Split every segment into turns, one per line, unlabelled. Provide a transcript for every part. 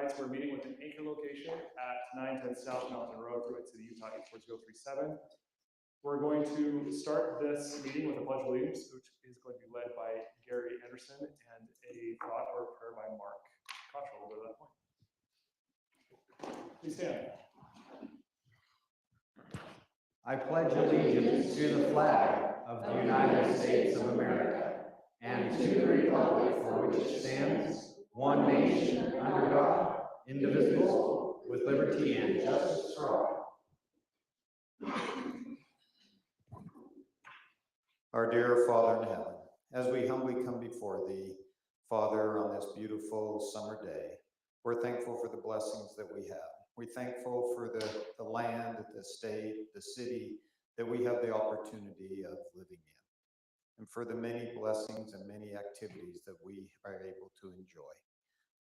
Heights, we're meeting with an anchor location at 910 South Mountain Road, Druid City, Utah 84037. We're going to start this meeting with a pledge of allegiance, which is going to be led by Gary Anderson, and a thought or prayer by Mark Cottrell. We'll go to that point. Please stand.
I pledge allegiance to the flag of the United States of America and to the republic for which it stands, one nation, under God, indivisible, with liberty and justice for all.
Our dear Father in heaven, as we humbly come before thee, Father, on this beautiful summer day, we're thankful for the blessings that we have. We're thankful for the land, the state, the city that we have the opportunity of living in, and for the many blessings and many activities that we are able to enjoy.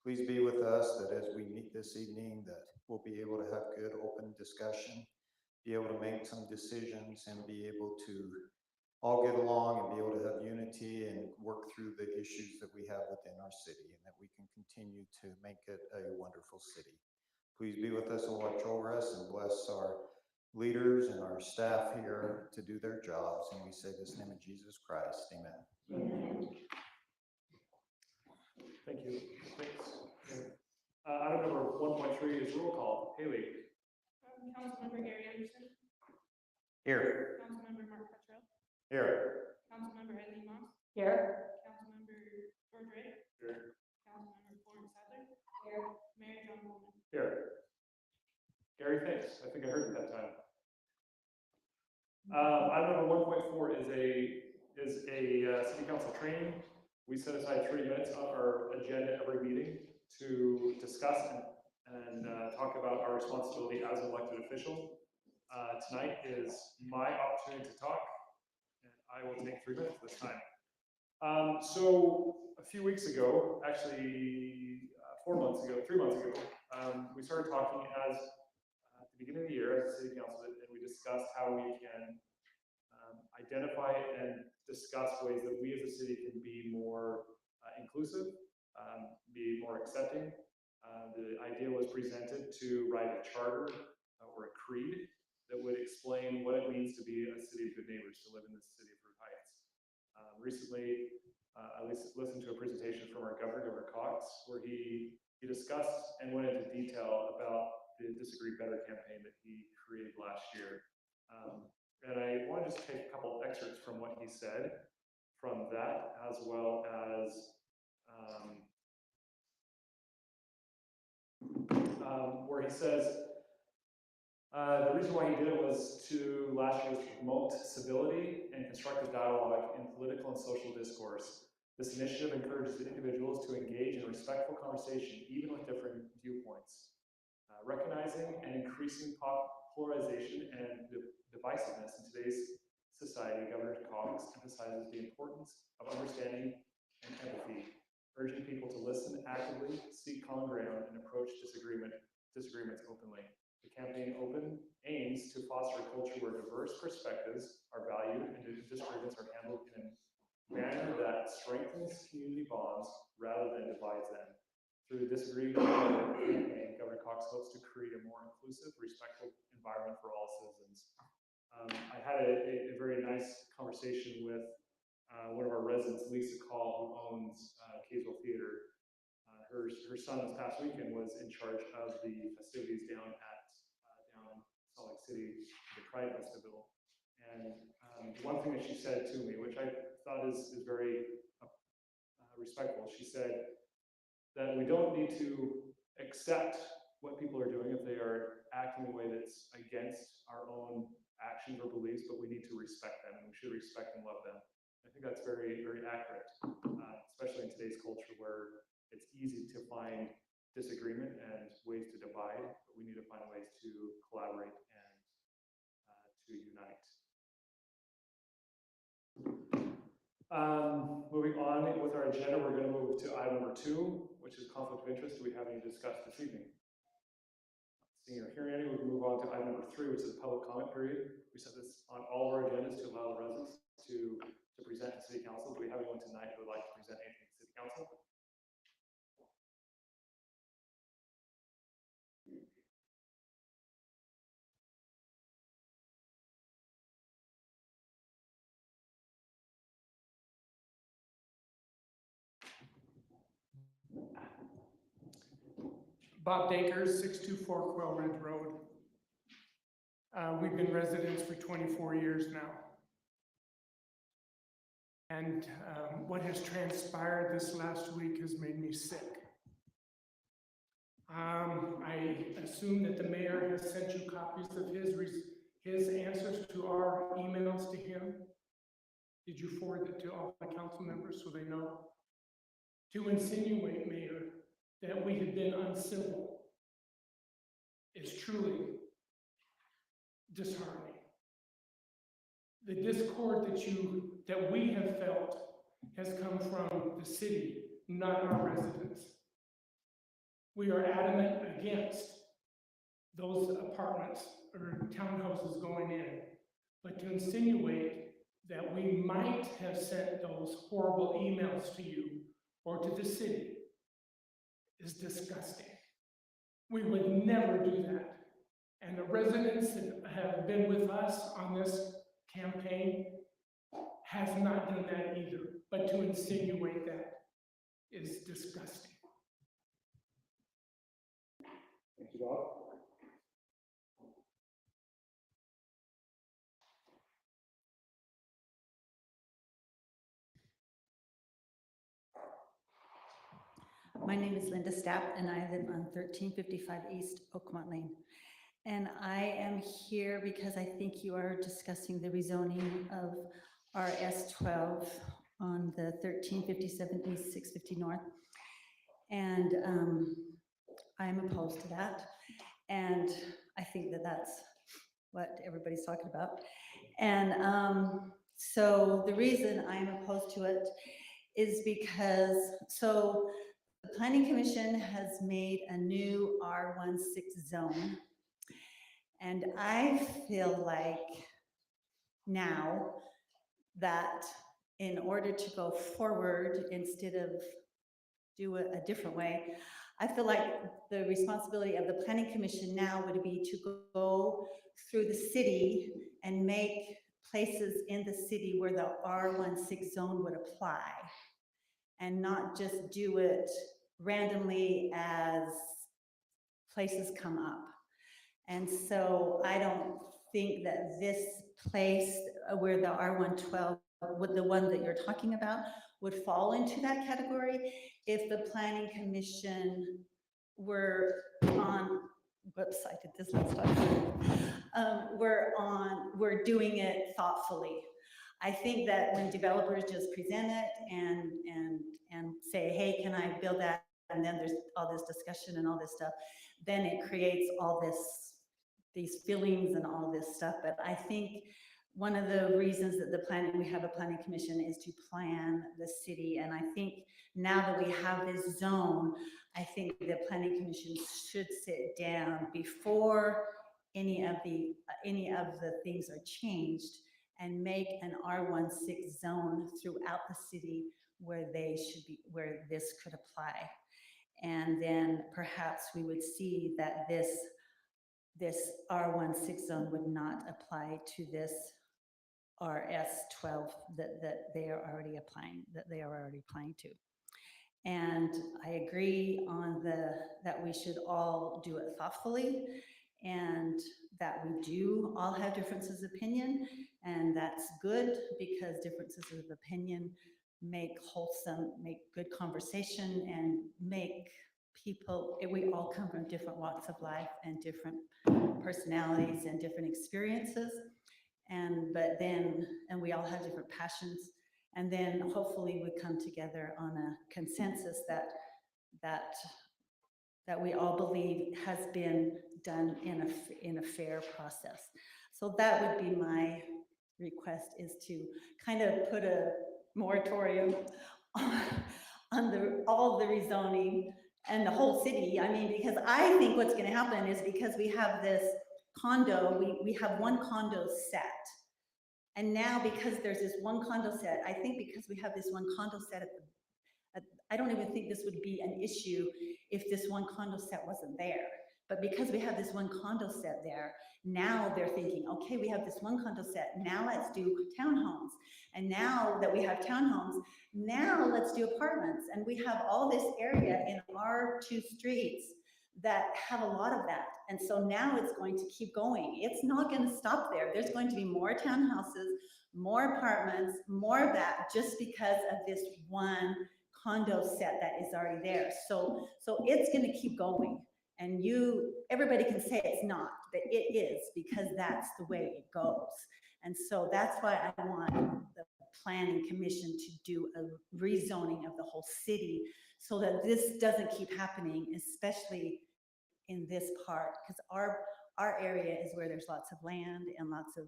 Please be with us that as we meet this evening, that we'll be able to have good open discussion, be able to make some decisions, and be able to all get along and be able to have unity and work through the issues that we have within our city, and that we can continue to make it a wonderful city. Please be with us and watch over us and bless our leaders and our staff here to do their jobs. And we say this in the name of Jesus Christ. Amen.
Amen. Thank you. Thanks. Item number 1.3 is roll call. Haley.
Councilmember Gary Anderson.
Here.
Councilmember Mark Cottrell.
Here.
Councilmember Eileen Moss.
Here.
Councilmember George Ray.
Here.
Councilmember Florence Sadler.
Here.
Mayor John Coleman.
Here. Gary, thanks. I think I heard you that time. Item number 1.4 is a city council training. We set aside 3 minutes on our agenda every meeting to discuss and talk about our responsibility as an elected official. Tonight is my opportunity to talk, and I will take 3 minutes this time. So a few weeks ago, actually 3 months ago, we started talking as at the beginning of the year as a city council, and we discussed how we can identify and discuss ways that we as a city can be more inclusive, be more accepting. The idea was presented to write a charter or a creed that would explain what it means to be a city of good neighbors, to live in this city of Druid Heights. Recently, I listened to a presentation from our governor, Governor Cox, where he discussed and went into detail about the Disagree Better campaign that he created last year. And I want to just take a couple excerpts from what he said from that, as well as where he says, the reason why he did it was last year was to promote civility and constructive dialogue in political and social discourse. This initiative encourages individuals to engage in respectful conversation, even with different viewpoints. Recognizing and increasing polarization and divisiveness in today's society, Governor Cox emphasizes the importance of understanding and empathy, urging people to listen actively, seek common ground, and approach disagreements openly. The campaign aims to foster a culture where diverse perspectives are valued and disagreements are handled in a manner that strengthens community bonds rather than divides them. Through the Disagree Better campaign, Governor Cox hopes to create a more inclusive, respectful environment for all citizens. I had a very nice conversation with one of our residents, Lisa Call, who owns Kaysville Theater. Her son this past weekend was in charge of the festivities down Salt Lake City, the Pride Festival. And one thing that she said to me, which I thought is very respectful, she said that we don't need to accept what people are doing if they are acting in a way that's against our own actions or beliefs, but we need to respect them, and we should respect and love them. I think that's very, very accurate, especially in today's culture where it's easy to find disagreement and ways to divide, but we need to find ways to collaborate and to unite. Moving on with our agenda, we're going to move to item number 2, which is conflict of interest. Do we have any to discuss this evening? Seeing or hearing any, we can move on to item number 3, which is the public comment period. We set this on all of our agendas to allow the residents to present to City Council. Do we have anyone tonight who would like to present anything to City Council?
Bob Dakers, 624 Quail Ridge Road. We've been residents for 24 years now. And what has transpired this last week has made me sick. I assume that the mayor has sent you copies of his answers to our emails to him. Did you forward it to all the council members so they know? To insinuate, Mayor, that we have been uncivil is truly disheartening. The discord that we have felt has come from the city, not our residents. We are adamant against those apartments or townhouses going in, but to insinuate that we might have sent those horrible emails to you or to the city is disgusting. We would never do that. And the residents that have been with us on this campaign has not done that either. But to insinuate that is disgusting.
Thank you, Bob.
My name is Linda Stapp, and I live on 1355 East Oakmont Lane. And I am here because I think you are discussing the rezoning of RS 12 on the 1357 East 650 North. And I'm opposed to that. And I think that that's what everybody's talking about. And so the reason I'm opposed to it is because, the Planning Commission has made a new R16 zone. And I feel like now that in order to go forward, instead of do it a different way, I feel like the responsibility of the Planning Commission now would be to go through the city and make places in the city where the R16 zone would apply, and not just do it randomly as places come up. And so I don't think that this place where the R112, with the one that you're talking about, would fall into that category if the Planning Commission were on, whoops, I did this last time, we're doing it thoughtfully. I think that when developers just present it and say, hey, can I build that? And then there's all this discussion and all this stuff, then it creates all these feelings and all this stuff. But I think one of the reasons that we have a planning commission is to plan the city. And I think now that we have this zone, I think the planning commission should sit down before any of the things are changed and make an R16 zone throughout the city where this could apply. And then perhaps we would see that this R16 zone would not apply to this RS12 that they are already applying to. And I agree on that we should all do it thoughtfully, and that we do all have differences of opinion, and that's good because differences of opinion make good conversation and make people, we all come from different walks of life and different personalities and different experiences, and we all have different passions, and then hopefully we come together on a consensus that we all believe has been done in a fair process. So that would be my request, is to kind of put a moratorium on all the rezoning and the whole city. I mean, because I think what's going to happen is, because we have this condo, we have one condo set. And now because there's this one condo set, I think because we have this one condo set I don't even think this would be an issue if this one condo set wasn't there. But because we have this one condo set there, now they're thinking, okay, we have this one condo set, now let's do townhomes. And now that we have townhomes, now let's do apartments. And we have all this area in our two streets that have a lot of that. And so now it's going to keep going. It's not going to stop there. There's going to be more townhouses, more apartments, more of that, just because of this one condo set that is already there. So it's going to keep going. And everybody can say it's not, but it is, because that's the way it goes. And so that's why I want the planning commission to do a rezoning of the whole city, so that this doesn't keep happening, especially in this part, because our area is where there's lots of land and lots of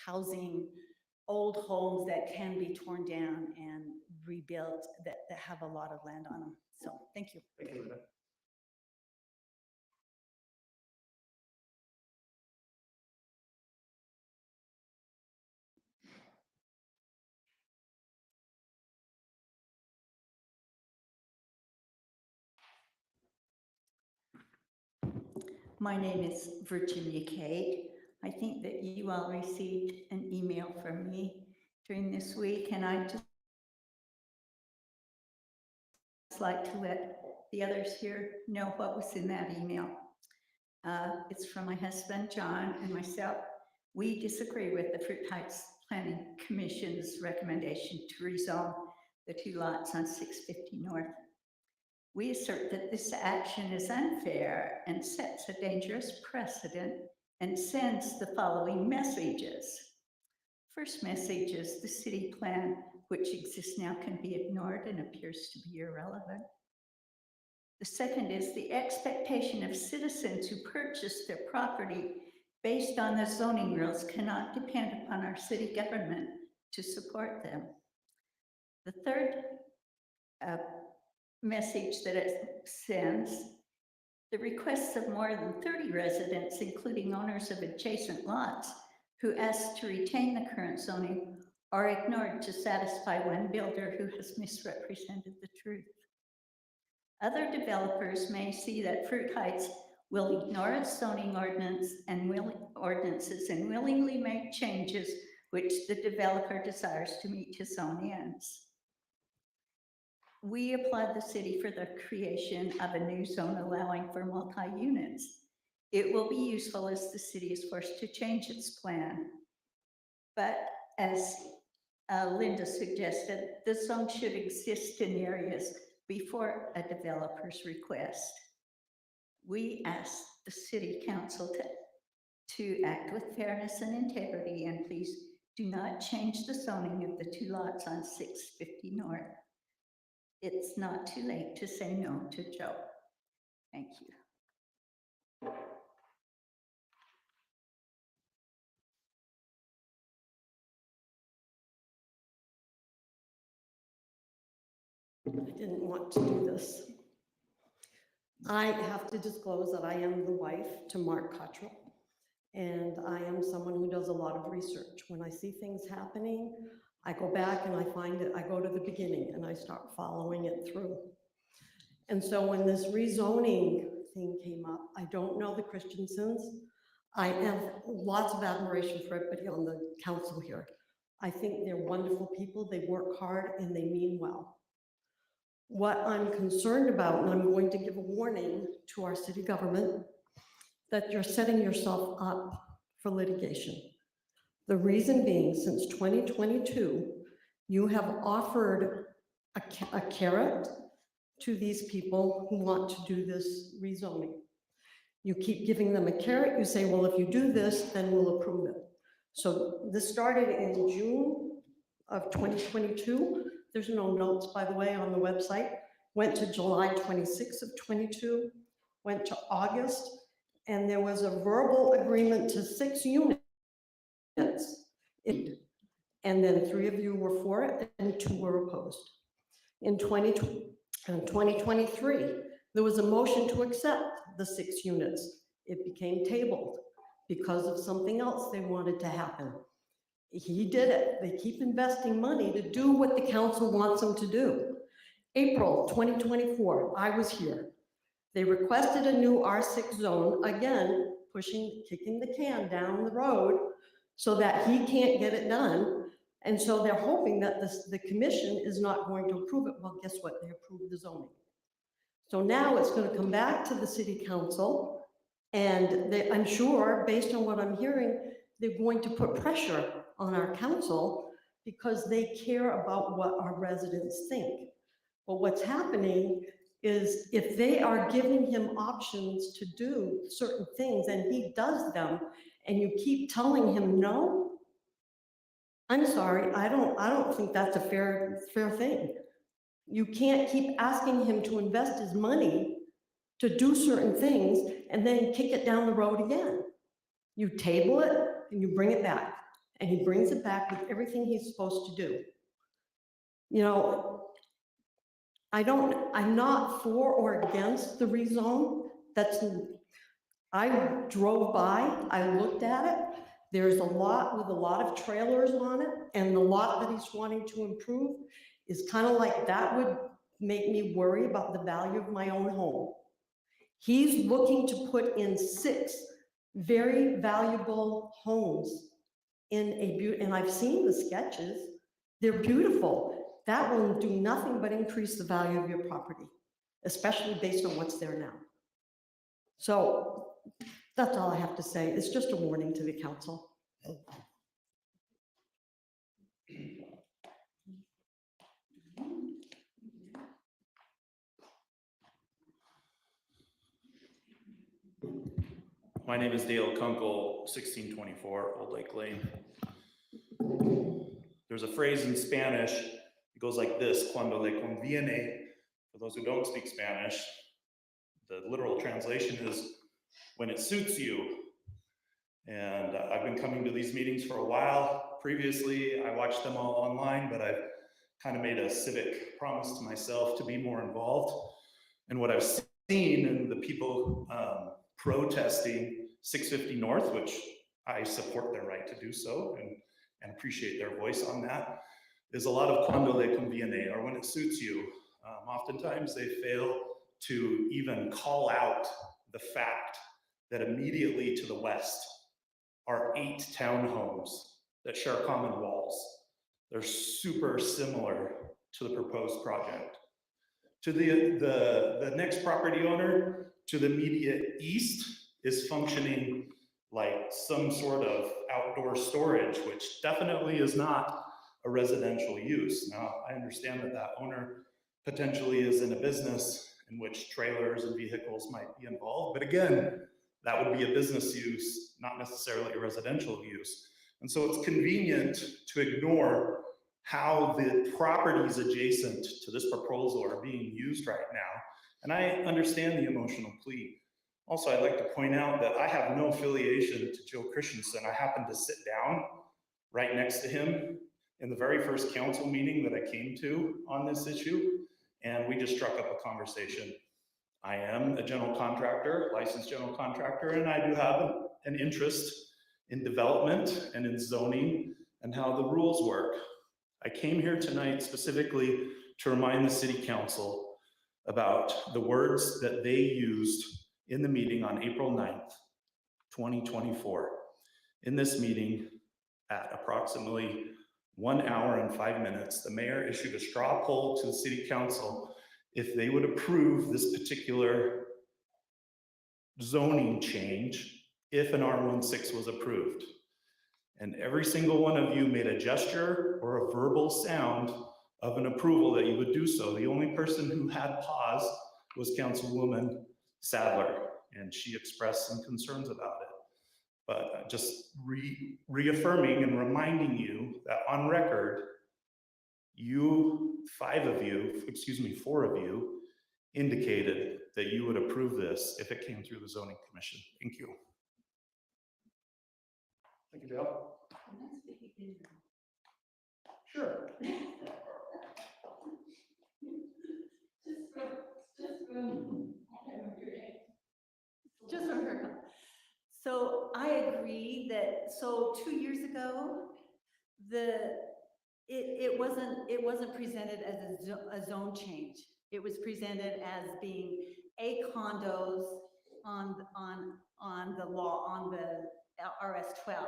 housing, old homes that can be torn down and rebuilt, that have a lot of land on them. So thank you.
Thank you, Linda.
My name is Virginia Kay. I think that you all received an email from me during this week, and I just like to let the others here know what was in that email. It's from my husband, John, and myself. We disagree with the Fruit Heights Planning Commission's recommendation to rezone the 2 lots on 650 North. We assert that this action is unfair and sets a dangerous precedent and sends the following messages. First message is the city plan, which exists now, can be ignored and appears to be irrelevant. The second is the expectation of citizens who purchase their property based on the zoning rules cannot depend upon our city government to support them. The third message that it sends, the requests of more than 30 residents, including owners of adjacent lots, who ask to retain the current zoning, are ignored to satisfy one builder who has misrepresented the truth. Other developers may see that Fruit Heights will ignore its zoning ordinances and willingly make changes which the developer desires to meet his own ends. We applaud the city for the creation of a new zone allowing for multi-units. It will be useful as the city is forced to change its plan. But as Linda suggested, the zone should exist in areas before a developer's request. We ask the city council to act with fairness and integrity, and please do not change the zoning of the 2 lots on 650 North. It's not too late to say no to Joe. Thank you.
I didn't want to do this. I have to disclose that I am the wife to Mark Cottrell, and I am someone who does a lot of research. When I see things happening, I go back and I find it, I go to the beginning and I start following it through. And so when this rezoning thing came up, I don't know the Christensens. I have lots of admiration for everybody on the council here. I think they're wonderful people, they work hard and they mean well. What I'm concerned about, and I'm going to give a warning to our city government, that you're setting yourself up for litigation. The reason being, since 2022, you have offered a carrot to these people who want to do this rezoning. You keep giving them a carrot, you say, well, if you do this, then we'll approve it. So this started in June of 2022. There's no notes, by the way, on the website. Went to July 26th of 22, went to August, and there was a verbal agreement to 6 units. And then 3 of you were for it and 2 were opposed. In 2023, there was a motion to accept the 6 units. It became tabled because of something else they wanted to happen. He did it. They keep investing money to do what the council wants them to do. April 2024, I was here. They requested a new R6 zone, again, kicking the can down the road so that he can't get it done. And so they're hoping that the commission is not going to approve it. Well, guess what? They approved the zoning. So now it's gonna come back to the city council, and I'm sure, based on what I'm hearing, they're going to put pressure on our council because they care about what our residents think. But what's happening is if they are giving him options to do certain things and he does them, and you keep telling him no, I'm sorry, I don't think that's a fair thing. You can't keep asking him to invest his money to do certain things and then kick it down the road again. You table it and you bring it back, and he brings it back with everything he's supposed to do. You know, I'm not for or against the rezone. I drove by, I looked at it. There's a lot with a lot of trailers on it, and the lot that he's wanting to improve is kind of like, that would make me worry about the value of my own home. He's looking to put in 6 very valuable homes in and I've seen the sketches. They're beautiful. That will do nothing but increase the value of your property, especially based on what's there now. So that's all I have to say. It's just a warning to the council.
My name is Dale Kunkel, 1624 Old Lake Lane. There's a phrase in Spanish, it goes like this: cuando le conviene. For those who don't speak Spanish, the literal translation is when it suits you. And I've been coming to these meetings for a while. Previously, I watched them all online, but I've kind of made a civic promise to myself to be more involved. And what I've seen and the people protesting 650 North, which I support their right to do so and appreciate their voice on that, is a lot of cuando le conviene, or when it suits you. Oftentimes they fail to even call out the fact that immediately to the west are 8 townhomes that share common walls. They're super similar to the proposed project. To the next property owner to the immediate east is functioning like some sort of outdoor storage, which definitely is not a residential use. Now, I understand that that owner potentially is in a business in which trailers and vehicles might be involved, but again, that would be a business use, not necessarily a residential use. And so it's convenient to ignore how the properties adjacent to this proposal are being used right now. And I understand the emotional plea. Also, I'd like to point out that I have no affiliation to Joe Christensen. I happened to sit down right next to him in the very first council meeting that I came to on this issue, and we just struck up a conversation. I am a general contractor, licensed general contractor, and I do have an interest in development and in zoning and how the rules work. I came here tonight specifically to remind the city council about the words that they used in the meeting on April 9th, 2024. In this meeting, at approximately 1 hour and 5 minutes, the mayor issued a straw poll to the city council if they would approve this particular zoning change if an R16 was approved. And every single one of you made a gesture or a verbal sound of an approval that you would do so. The only person who had pause was Councilwoman Sadler, and she expressed some concerns about it. But just reaffirming and reminding you that on record, four of you indicated that you would approve this if it came through the zoning commission. Thank you.
Thank you, Dale. Sure.
Just from her. So I agree that, so 2 years ago, it wasn't presented as a zone change. It was presented as being a condos on the law, on the RS 12.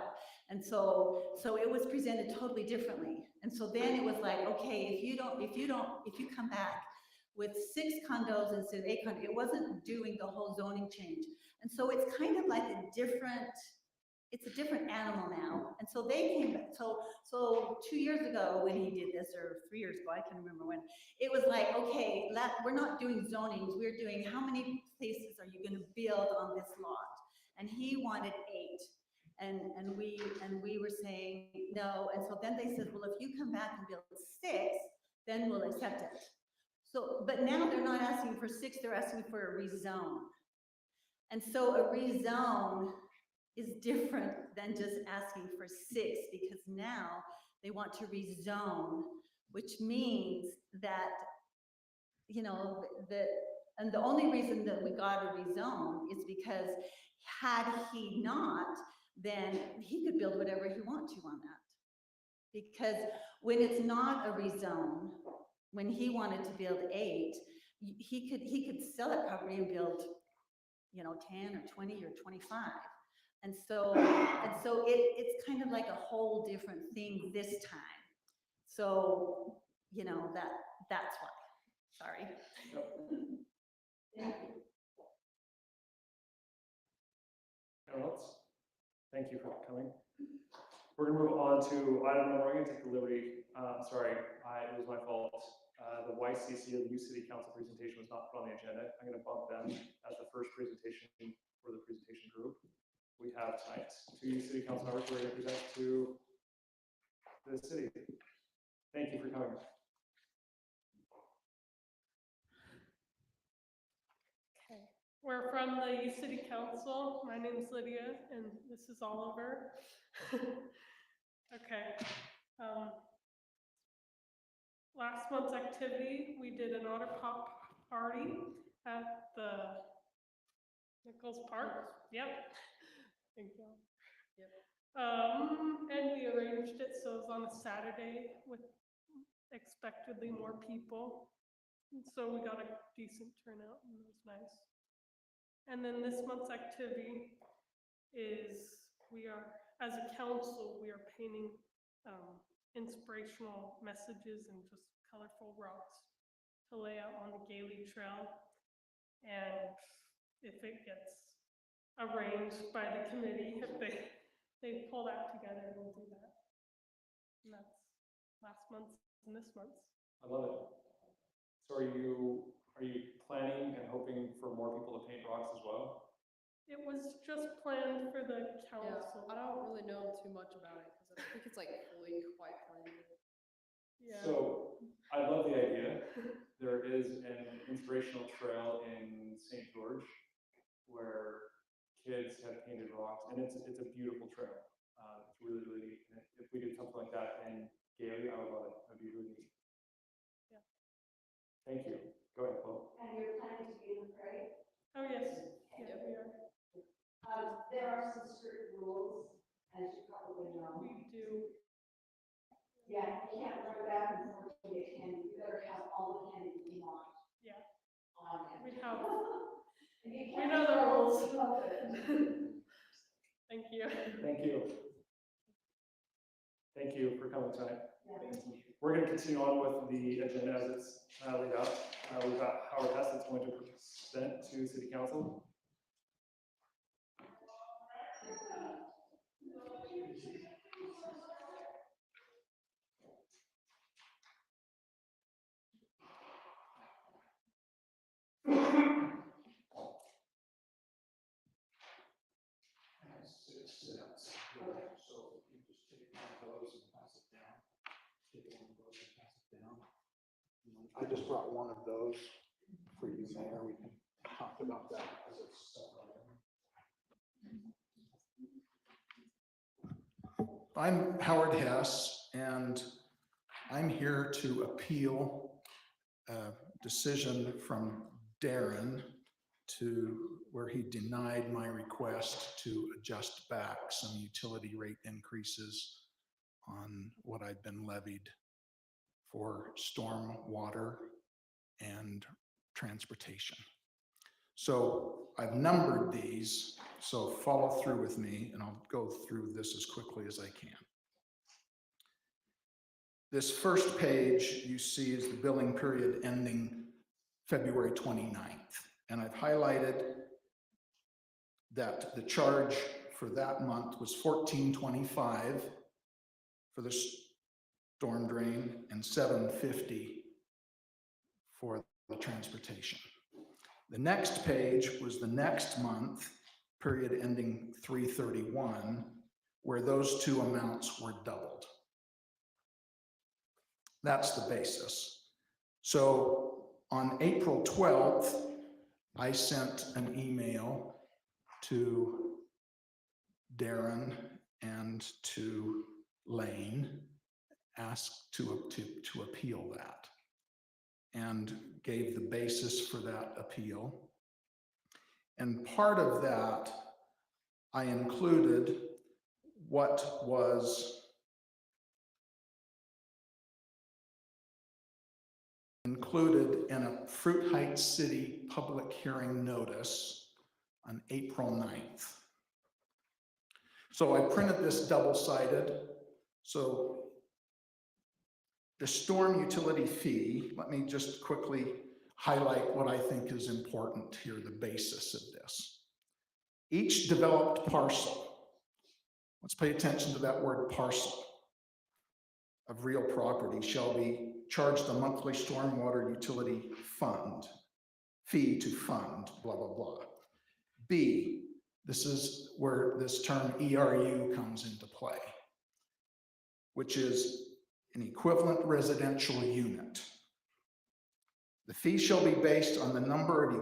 And so it was presented totally differently. And so then it was like, okay, if you come back with 6 condos instead of 8 condos. It wasn't doing the whole zoning change. And so it's kind of like it's a different animal now. And so they came back, so 2 years ago when he did this, or 3 years ago, I can't remember when, it was like, okay, we're not doing zonings, we're doing how many places are you gonna build on this lot? And he wanted 8. And we were saying no, and so then they said, well, if you come back and build 6, then we'll accept it. So, but now they're not asking for 6, they're asking for a rezone. And so a rezone is different than just asking for 6, because now they want to rezone, which means that, you know, and the only reason that we got a rezone is because had he not, then he could build whatever he wants to on that. Because when it's not a rezone, when he wanted to build 8, he could sell that property and build, you know, 10 or 20 or 25. And so it's kind of like a whole different thing this time. So, you know, that's why. Sorry.
Anyone else? Thank you for coming. We're gonna move on to item number, I'm gonna take the liberty, sorry, it was my fault. The YCC, or the U City Council presentation, was not put on the agenda. I'm gonna bump them as the first presentation for the presentation group. We have tonight 2 U City Council members who are gonna present to the city. Thank you for coming.
Okay, we're from the U City Council. My name is Lydia, and this is Oliver. Okay. Last month's activity, we did an otter pop party at the Nichols Park. Yep. Thank you. Yep. And we arranged it so it was on a Saturday with expectedly more people. And so we got a decent turnout, and it was nice. And then this month's activity is as a council, we are painting inspirational messages and just colorful rocks to lay out on the Gailey Trail. And if it gets arranged by the committee, if they pull that together, we'll do that. And that's last month's and this month's.
I love it. So are you planning and hoping for more people to paint rocks as well?
It was just planned for the council.
I don't really know too much about it because I think it's like fully quite planned.
Yeah.
So I love the idea. There is an inspirational trail in St. George where kids have painted rocks, and it's a beautiful trail. It's really, really neat. And if we did something like that in Gailey, I would love it. That'd be really neat.
Yeah.
Thank you. Go ahead, Paul.
And you're planning to be in the parade?
Oh, yes. Yeah, we are.
There are some strict rules, as you probably know.
We do.
Yeah, you can't run back and forth to get candy. You better have all the candy you want
Yeah.
on it.
We have.
And you
We
can't
know the
throw
rules.
stuff in.
Thank you.
Thank you. Thank you for coming tonight.
Yeah.
We're going to continue on with the agenda as it's laid out. We've got Howard Hess that's going to present to City Council.
I just brought one of those for you, Mayor. We can talk about that. I'm Howard Hess, and I'm here to appeal a decision from Darren where he denied my request to adjust back some utility rate increases on what I'd been levied for storm water and transportation. So I've numbered these, so follow through with me and I'll go through this as quickly as I can. This first page you see is the billing period ending February 29th. And I've highlighted that the charge for that month was $14.25 for the storm drain and $7.50 for the transportation. The next page was the next month, period ending 3/31, where those two amounts were doubled. That's the basis. So on April 12th, I sent an email to Darren and to Lane, asked to appeal that, and gave the basis for that appeal. And part of that, I included what was included in a Fruit Heights City public hearing notice on April 9th. So I printed this double-sided. So the storm utility fee, let me just quickly highlight what I think is important here, the basis of this. Each developed parcel, let's pay attention to that word parcel, of real property shall be charged a monthly stormwater utility fee to fund, blah, blah, blah. B, this is where this term ERU comes into play, which is an equivalent residential unit. The fee shall be based on the number of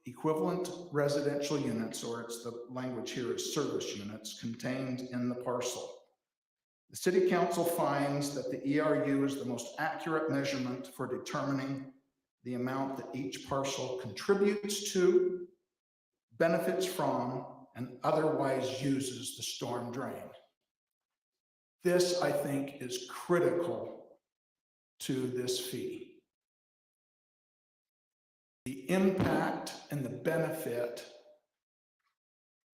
equivalent residential units, or it's the language here is service units, contained in the parcel. The City Council finds that the ERU is the most accurate measurement for determining the amount that each parcel contributes to, benefits from, and otherwise uses the storm drain. This, I think, is critical to this fee. The impact and the benefit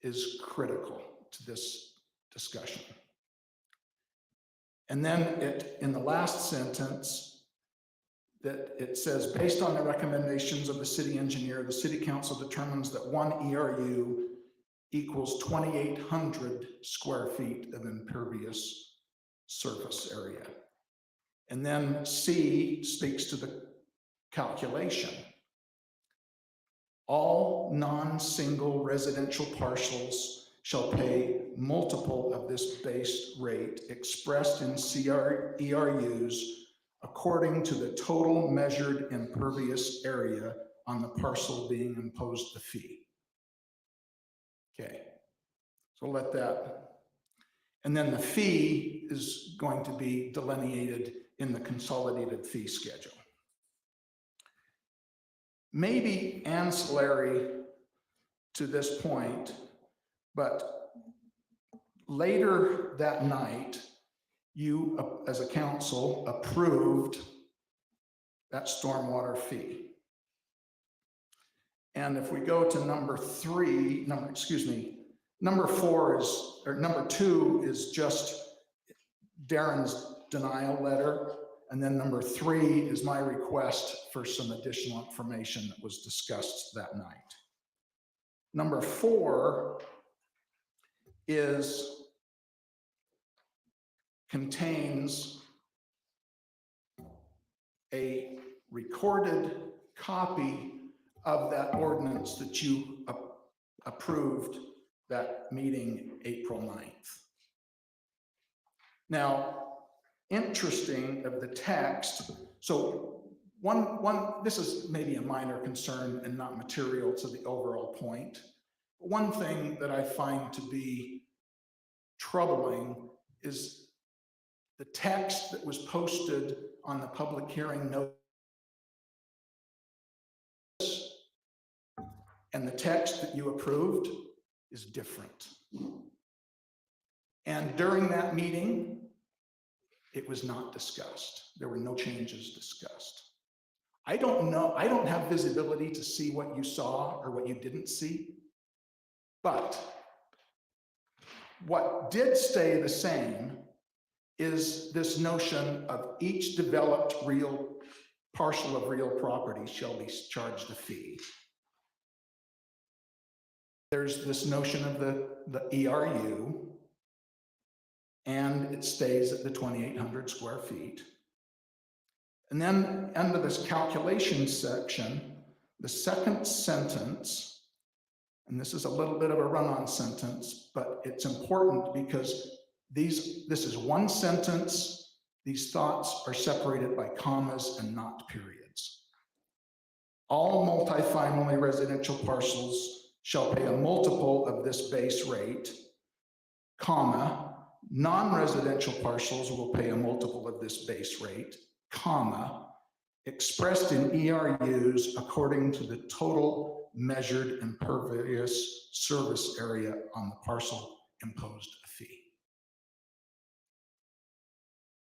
is critical to this discussion. And then in the last sentence, that it says, based on the recommendations of the city engineer, the City Council determines that one ERU equals 2,800 square feet of impervious surface area. And then C speaks to the calculation. All non-single residential parcels shall pay multiple of this base rate expressed in ERUs according to the total measured impervious area on the parcel being imposed the fee. Okay, so let that, and then the fee is going to be delineated in the consolidated fee schedule. Maybe ancillary to this point, but later that night, you as a council approved that stormwater fee. And if we go to number 2 is just Darren's denial letter. And then number 3 is my request for some additional information that was discussed that night. Number 4 contains a recorded copy of that ordinance that you approved that meeting April 9th. Now, interesting of the text, so this is maybe a minor concern and not material to the overall point. One thing that I find to be troubling is the text that was posted on the public hearing notice and the text that you approved is different. And during that meeting, it was not discussed. There were no changes discussed. I don't know, I don't have visibility to see what you saw or what you didn't see, but what did stay the same is this notion of each developed real parcel of real property shall be charged a fee. There's this notion of the ERU, and it stays at the 2,800 square feet. And then under this calculation section, the second sentence, and this is a little bit of a run-on sentence, but it's important because this is one sentence. These thoughts are separated by commas and not periods. All multifamily residential parcels shall pay a multiple of this base rate, comma, non-residential parcels will pay a multiple of this base rate, comma, expressed in ERUs according to the total measured impervious service area on the parcel imposed a fee.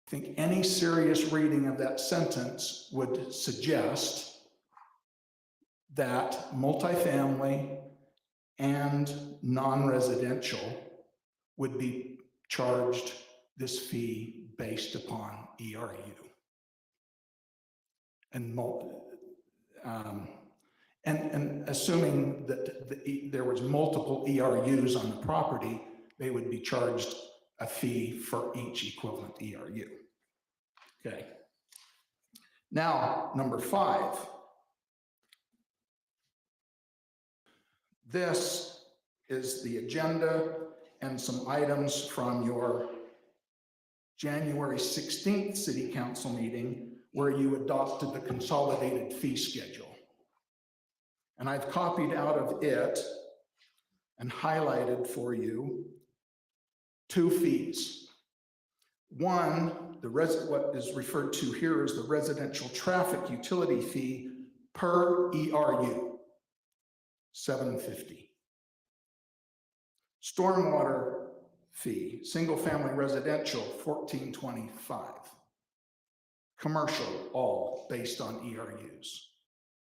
I think any serious reading of that sentence would suggest that multifamily and non-residential would be charged this fee based upon ERU. And assuming that there was multiple ERUs on the property, they would be charged a fee for each equivalent ERU. Okay. Now, number 5. This is the agenda and some items from your January 16th City Council meeting where you adopted the consolidated fee schedule. And I've copied out of it and highlighted for you 2 fees. One, what is referred to here as the residential traffic utility fee per ERU, $7.50. Stormwater fee, single family residential, $14.25. Commercial, all based on ERUs.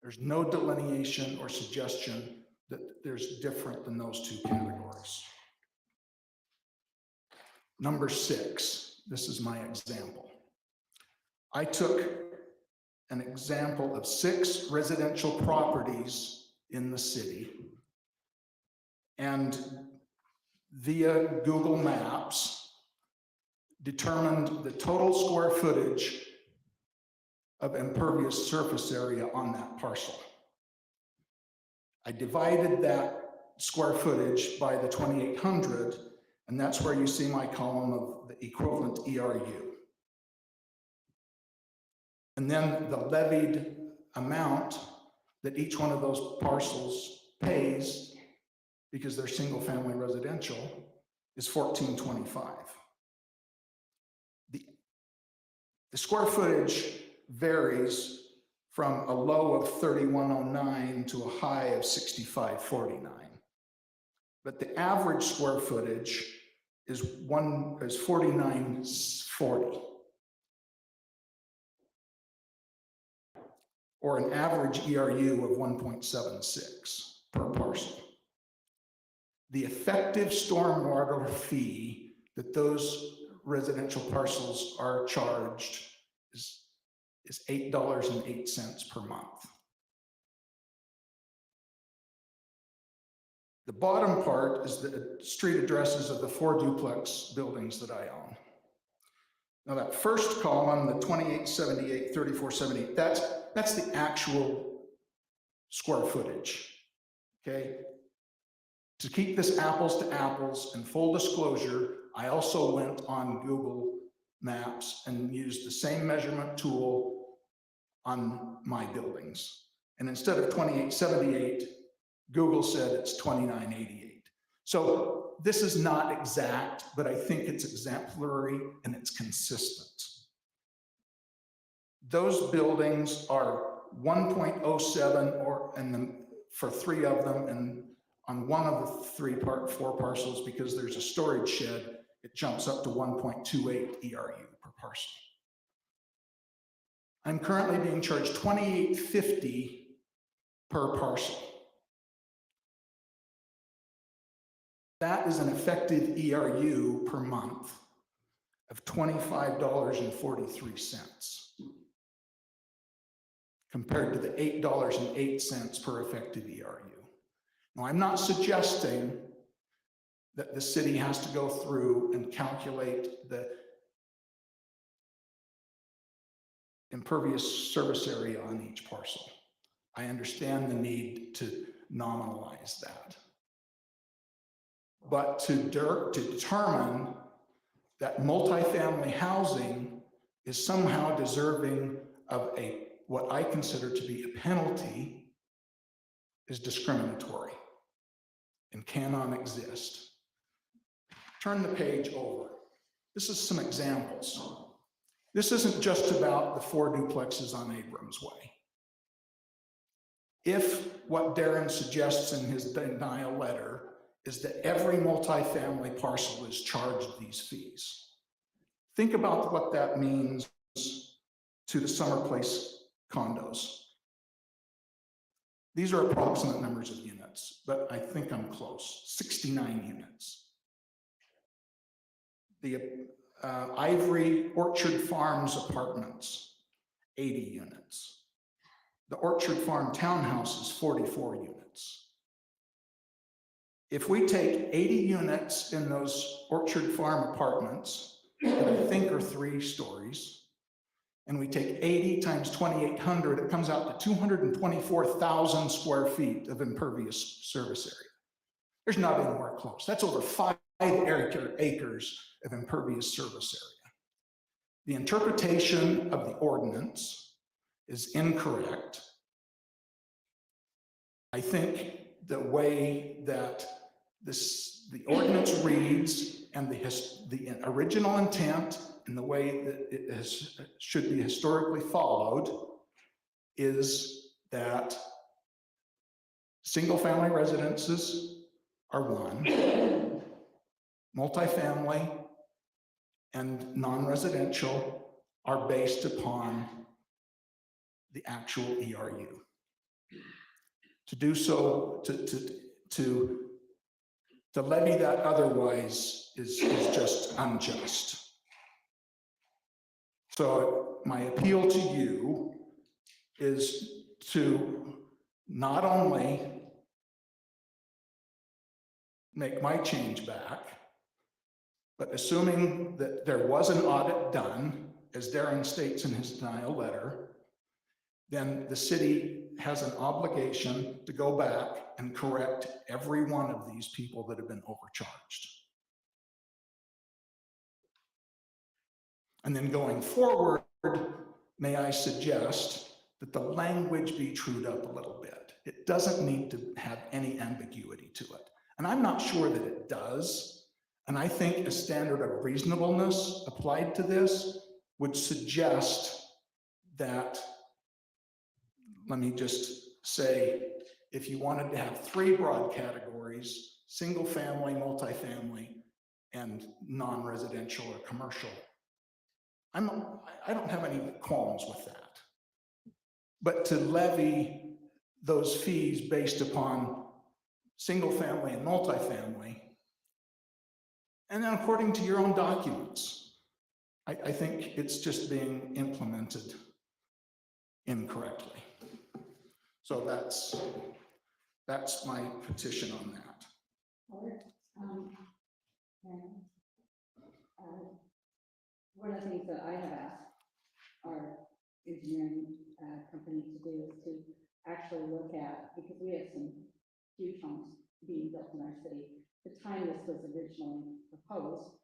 There's no delineation or suggestion that there's different than those 2 categories. Number 6, this is my example. I took an example of 6 residential properties in the city, and via Google Maps, determined the total square footage of impervious surface area on that parcel. I divided that square footage by the 2,800, and that's where you see my column of the equivalent ERU. And then the levied amount that each one of those parcels pays, because they're single family residential, is $14.25. The square footage varies from a low of 3109 to a high of 6549. But the average square footage is 4940, or an average ERU of 1.76 per parcel. The effective stormwater fee that those residential parcels are charged is $8.08 per month. The bottom part is the street addresses of the 4 duplex buildings that I own. Now that first column, the 2878, 3478, that's the actual square footage, okay? To keep this apples to apples and full disclosure, I also went on Google Maps and used the same measurement tool on my buildings. And instead of 2878, Google said it's 2988. So this is not exact, but I think it's exemplary and it's consistent. Those buildings are 1.07 for 3 of them, and on one of the 4 parcels, because there's a storage shed, it jumps up to 1.28 ERU per parcel. I'm currently being charged $28.50 per parcel. That is an effective ERU per month of $25.43. compared to the $8.08 per effective ERU. Now, I'm not suggesting that the city has to go through and calculate the impervious surface area on each parcel. I understand the need to nominalize that. But to determine that multifamily housing is somehow deserving of what I consider to be a penalty is discriminatory and cannot exist. Turn the page over. This is some examples. This isn't just about the 4 duplexes on Abrams Way. If what Darren suggests in his denial letter is that every multifamily parcel is charged these fees, think about what that means to the Summer Place condos. These are approximate numbers of units, but I think I'm close, 69 units. The Ivory Orchard Farms apartments, 80 units. The Orchard Farm townhouses, 44 units. If we take 80 units in those Orchard Farm apartments, that I think are 3 stories, and we take 80 times 2,800, it comes out to 224,000 square feet of impervious surface area. There's not anywhere close. That's over 5 acres of impervious surface area. The interpretation of the ordinance is incorrect. I think the way that the ordinance reads and the original intent and the way that it should be historically followed is that single-family residences are 1, multifamily and non-residential are based upon the actual ERU. To do so, to levy that otherwise is just unjust. So my appeal to you is to not only make my change back, but assuming that there was an audit done, as Darren states in his denial letter, then the city has an obligation to go back and correct every one of these people that have been overcharged. And then going forward, may I suggest that the language be trued up a little bit. It doesn't need to have any ambiguity to it. And I'm not sure that it does. And I think a standard of reasonableness applied to this would suggest that, let me just say, if you wanted to have 3 broad categories, single family, multifamily, and non-residential or commercial, I don't have any qualms with that. But to levy those fees based upon single family and multifamily, and then according to your own documents, I think it's just being implemented incorrectly. So that's my petition on that.
One of the things that I have asked our engineering company to do is to actually look at, because we have some huge homes being built in our city. The time this was originally proposed,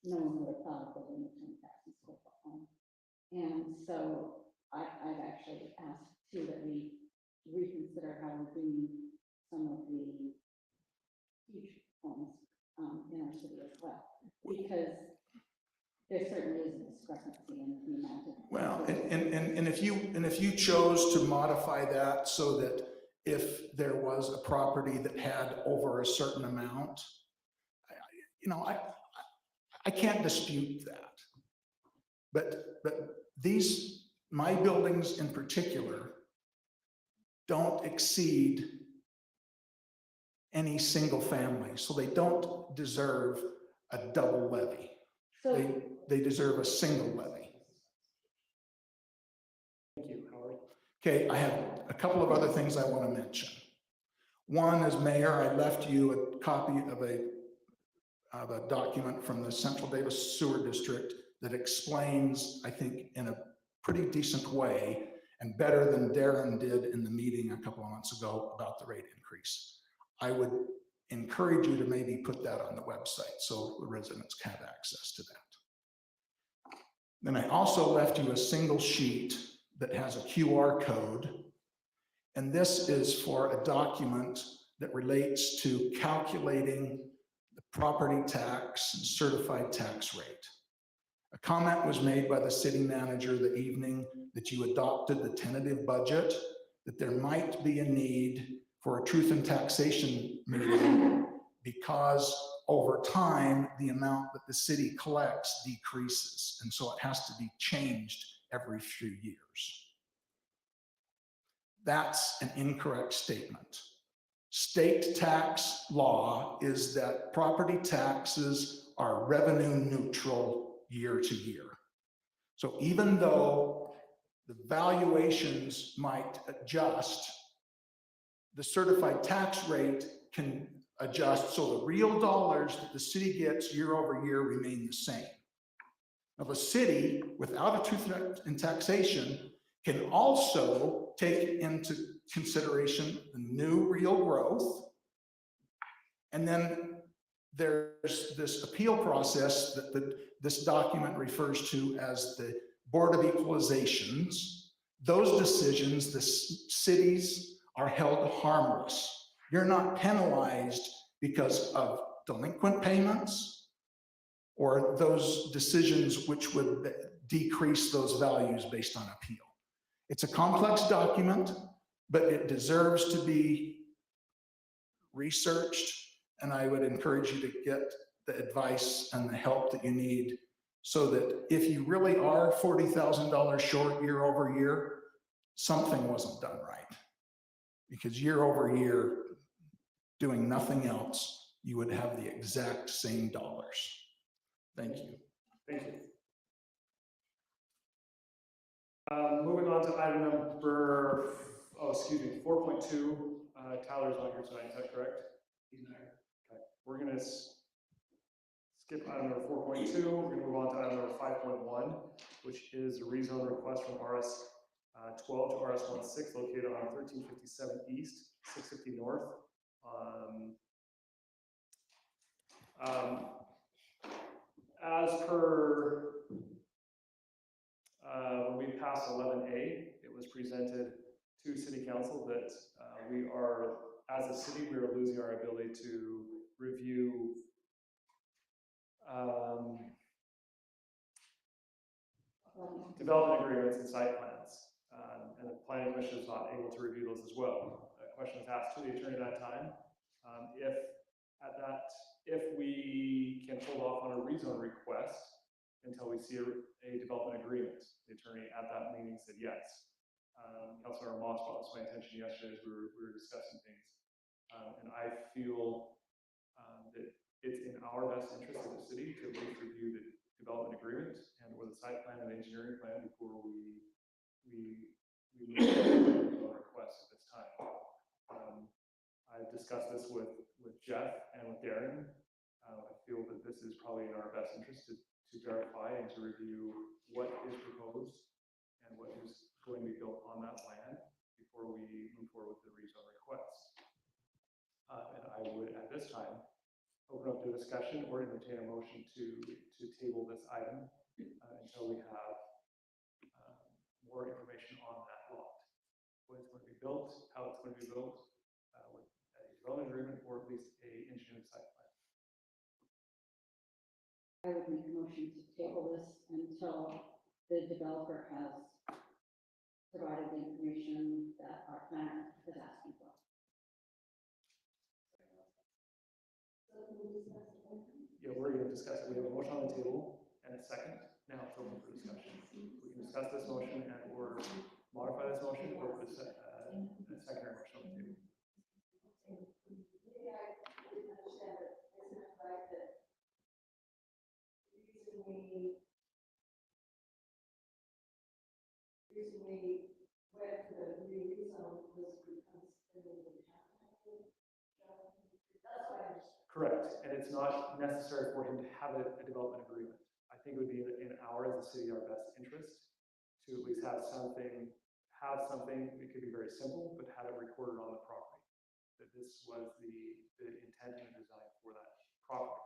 no one would have thought of building a 20,000 square foot home. And so I've actually asked too that we reconsider how we're doing some of the huge homes in our city as well, because there certainly is a discrepancy in the amount of.
Well, and if you chose to modify that so that if there was a property that had over a certain amount, I can't dispute that. But my buildings in particular don't exceed any single family, so they don't deserve a double levy.
So
They deserve a single levy.
Thank you, Howard.
Okay, I have a couple of other things I want to mention. One is, Mayor, I left you a copy of a document from the Central Davis Sewer District that explains, I think, in a pretty decent way and better than Darren did in the meeting a couple of months ago about the rate increase. I would encourage you to maybe put that on the website so the residents can have access to that. Then I also left you a single sheet that has a QR code. And this is for a document that relates to calculating the property tax certified tax rate. A comment was made by the city manager the evening that you adopted the tentative budget, that there might be a need for a truth in taxation meeting because over time, the amount that the city collects decreases. And so it has to be changed every few years. That's an incorrect statement. State tax law is that property taxes are revenue neutral year to year. So even though the valuations might adjust, the certified tax rate can adjust so the real dollars that the city gets year over year remain the same. Now, the city, without a truth in taxation, can also take into consideration the new real growth. And then there's this appeal process that this document refers to as the Board of Equalizations. Those decisions, the cities are held harmless. You're not penalized because of delinquent payments or those decisions which would decrease those values based on appeal. It's a complex document, but it deserves to be researched, and I would encourage you to get the advice and the help that you need so that if you really are $40,000 short year over year, something wasn't done right. Because year over year, doing nothing else, you would have the exact same dollars. Thank you.
Thank you. Moving on to item number, 4.2. Tyler's not here tonight, is that correct? He's not here. Okay. We're going to skip item number 4.2. We're going to move on to item number 5.1, which is a rezone request from RS 12 to RS 16 located on 1357 East, 650 North. As per when we passed 11A, it was presented to City Council that we are, as a city, we are losing our ability to review development agreements and site plans. And the Planning Commission is not able to review those as well. A question was asked to the attorney at that time. If we can hold off on a rezone request until we see a development agreement. The attorney at that meeting said yes. Councilor Moss brought this to my attention yesterday as we were discussing things. And I feel that it's in our best interest as a city to at least review the development agreement and or the site plan and engineering plan before we move on to a request at this time. I've discussed this with Jeff and with Darren. I feel that this is probably in our best interest to verify and to review what is proposed and what is going to be built on that land before we move forward with the rezone request. And I would, at this time, open up the discussion or entertain a motion to table this item until we have more information on that lot. When it's going to be built, how it's going to be built, with a development agreement or at least a engineering site plan.
I would make a motion to table this until the developer has provided the information that our planner is asking for.
Yeah, we're going to discuss it. We have a motion on the table and a second. Now it's open for discussion. We can discuss this motion and or modify this motion or put a secondary motion on the table.
We went to the
Correct, and it's not necessary for him to have a development agreement. I think it would be in our, as a city, our best interest to at least have something, it could be very simple, but have it recorded on the property. That this was the intent and design for that property.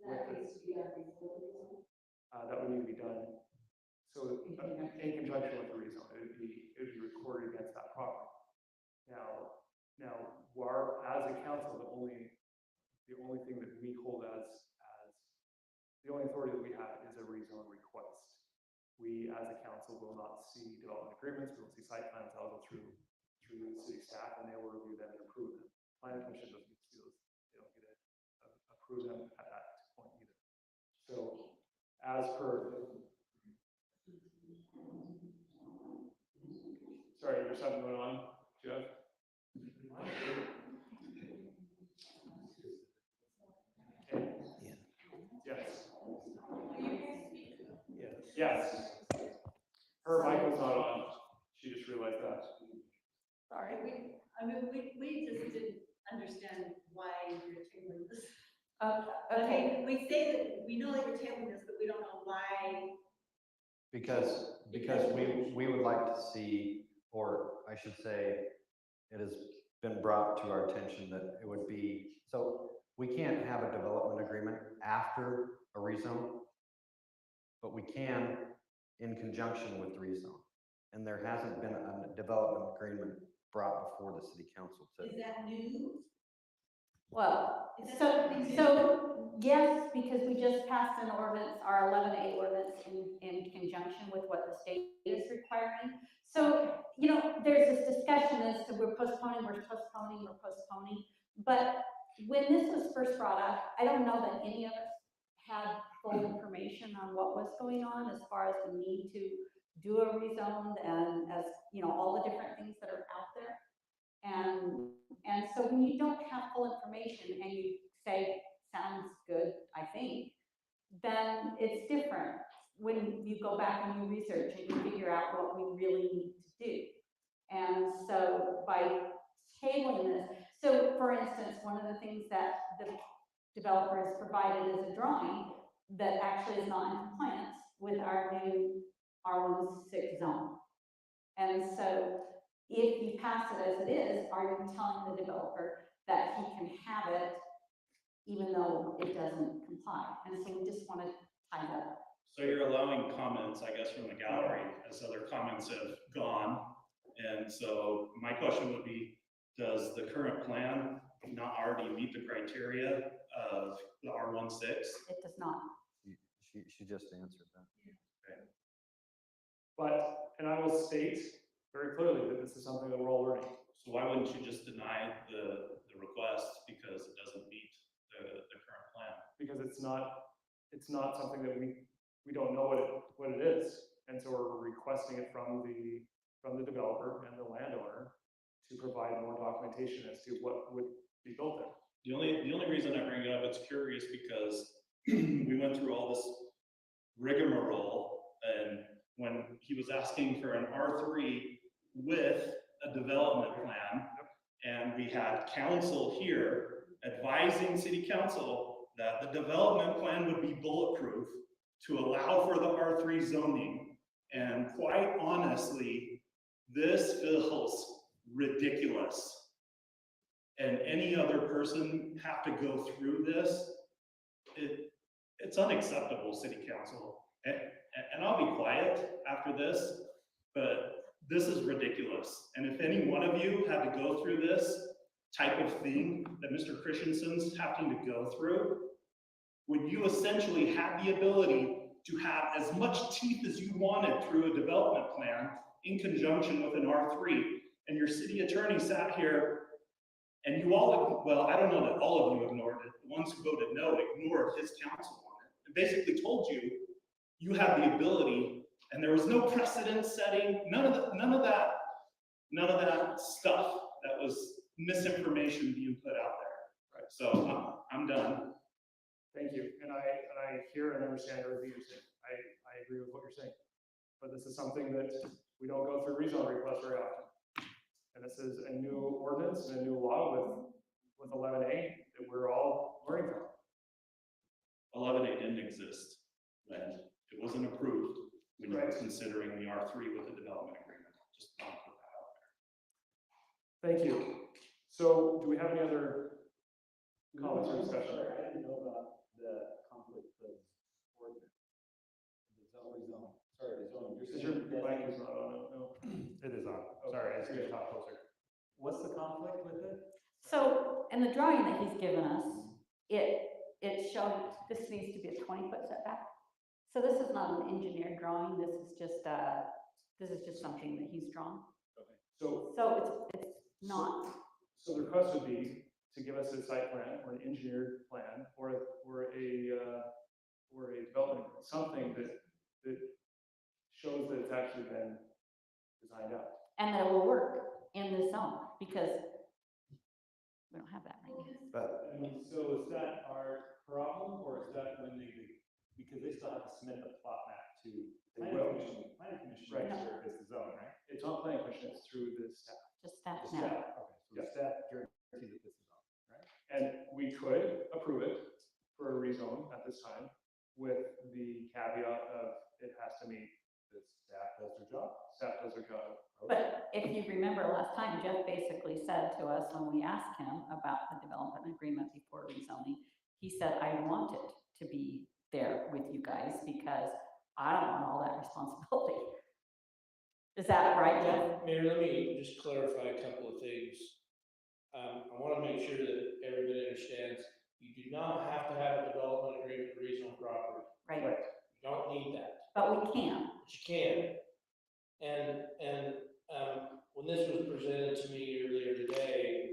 That needs to be done before the rezone.
That would need to be done, so in conjunction with the rezone, it would be recorded against that property. Now, as a council, the only thing that we hold as the only authority that we have is a rezone request. We, as a council, will not see development agreements, we will see site plans, that'll go through city staff, and they will review them and approve them. Planning commission doesn't get to see those, they don't get to approve them at that point either. So, as per, sorry, there's something going on, Jeff? Yes. Her mic was not on. She just realized that.
Sorry, we just didn't understand why you're tabling this. Okay, we say that, we know that you're tabling this, but we don't know why.
Because we would like to see, or I should say, it has been brought to our attention that it would be, so we can't have a development agreement after a rezone, but we can in conjunction with the rezone. And there hasn't been a development agreement brought before the city council to.
Is that new?
Well,
Is that
so,
something new?
so, yes, because we just passed an ordinance, our 11A ordinance in conjunction with what the state is requiring. So, you know, there's this discussion as to we're postponing. But when this was first brought up, I don't know that any of us had full information on what was going on as far as the need to do a rezone and as, you know, all the different things that are out there. And so when you don't have full information and you say, sounds good, I think, then it's different when you go back and you research and you figure out what we really need to do. And so by tabling this, so for instance, one of the things that the developer has provided is a drawing that actually is not in compliance with our new R16 zone. And so if you pass it as it is, are you telling the developer that he can have it even though it doesn't comply? And so we just want to tie that up.
So you're allowing comments, I guess, from the gallery as other comments have gone. And so my question would be, does the current plan not already meet the criteria of the R16?
It does not.
She just answered that.
Okay.
But, and I will state very clearly that this is something that we're all learning.
So why wouldn't you just deny the request because it doesn't meet the current plan?
Because it's not something that we don't know what it is. And so we're requesting it from the developer and the landowner to provide more documentation as to what would be built there.
The only reason I bring it up, it's curious because we went through all this rigmarole, and when he was asking for an R3 with a development plan, and we had council here advising city council that the development plan would be bulletproof to allow for the R3 zoning. And quite honestly, this feels ridiculous. And any other person have to go through this, it's unacceptable, city council. And I'll be quiet after this, but this is ridiculous. And if any one of you had to go through this type of thing that Mr. Christensen's having to go through, when you essentially had the ability to have as much teeth as you wanted through a development plan in conjunction with an R3, and your city attorney sat here and you all, well, I don't know that all of you ignored it. The ones who voted no ignored his counsel on it and basically told you, you have the ability, and there was no precedent setting, none of that stuff that was misinformation being put out there. Right. So I'm done.
Thank you. And I hear and understand everything you're saying. I agree with what you're saying. But this is something that we don't go through rezone requests very often. And this is a new ordinance and a new law with 11A that we're all learning
exist when it wasn't approved, when you were considering the R3 with the development agreement. Just want to put that out there.
Thank you. So do we have any other comments or discussion?
I didn't know about the conflict of ordinance. The zone. Sorry, the zone.
Is your mic is not on? No.
It is on. Sorry, I should talk closer. What's the conflict with it?
So, in the drawing that he's given us, it showed this needs to be a 20-foot setback. So this is not an engineered drawing, this is just something that he's drawn.
So,
So it's not,
so the request would be to give us a site plan or an engineered plan or a development, something that shows that it's actually been designed out.
and that it will work in this zone, because we don't have that right now.
But
I mean, so is that our problem, or is that when because they still have to submit the plot map to
They
planning
will.
commission
Right.
to sure it's the zone, right?
It's on planning commission, it's through the staff.
Just that
The
now.
staff, okay, so the
Yeah.
staff guarantees that this is on, right?
And we could approve it for a rezone at this time with the caveat of it has to meet
The staff does their job.
staff does their job.
But if you remember last time, Jeff basically said to us when we asked him about the development agreement before rezoning, he said, I want it to be there with you guys because I don't want all that responsibility. Is that right, Jeff?
Mayor, let me just clarify a couple of things. I want to make sure that everybody understands, you do not have to have a development agreement to rezone property.
Right,
You don't need that,
but we can.
but you can. And when this was presented to me earlier today,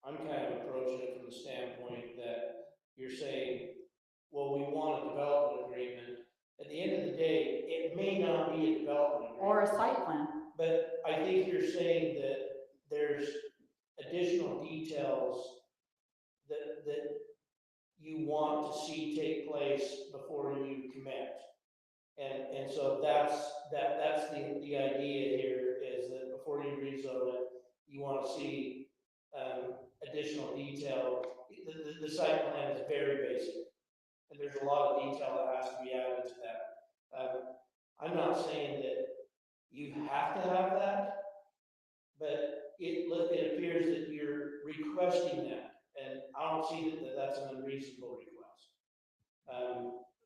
I'm kind of approaching it from the standpoint that you're saying, well, we want a development agreement. At the end of the day, it may not be a development agreement.
Or a site plan.
But I think you're saying that there's additional details that you want to see take place before you commit. And so that's the idea here, is that before you rezone it, you want to see additional detail. The site plan is very basic, and there's a lot of detail that has to be added to that. I'm not saying that you have to have that, but it appears that you're requesting that, and I don't see that that's an unreasonable request.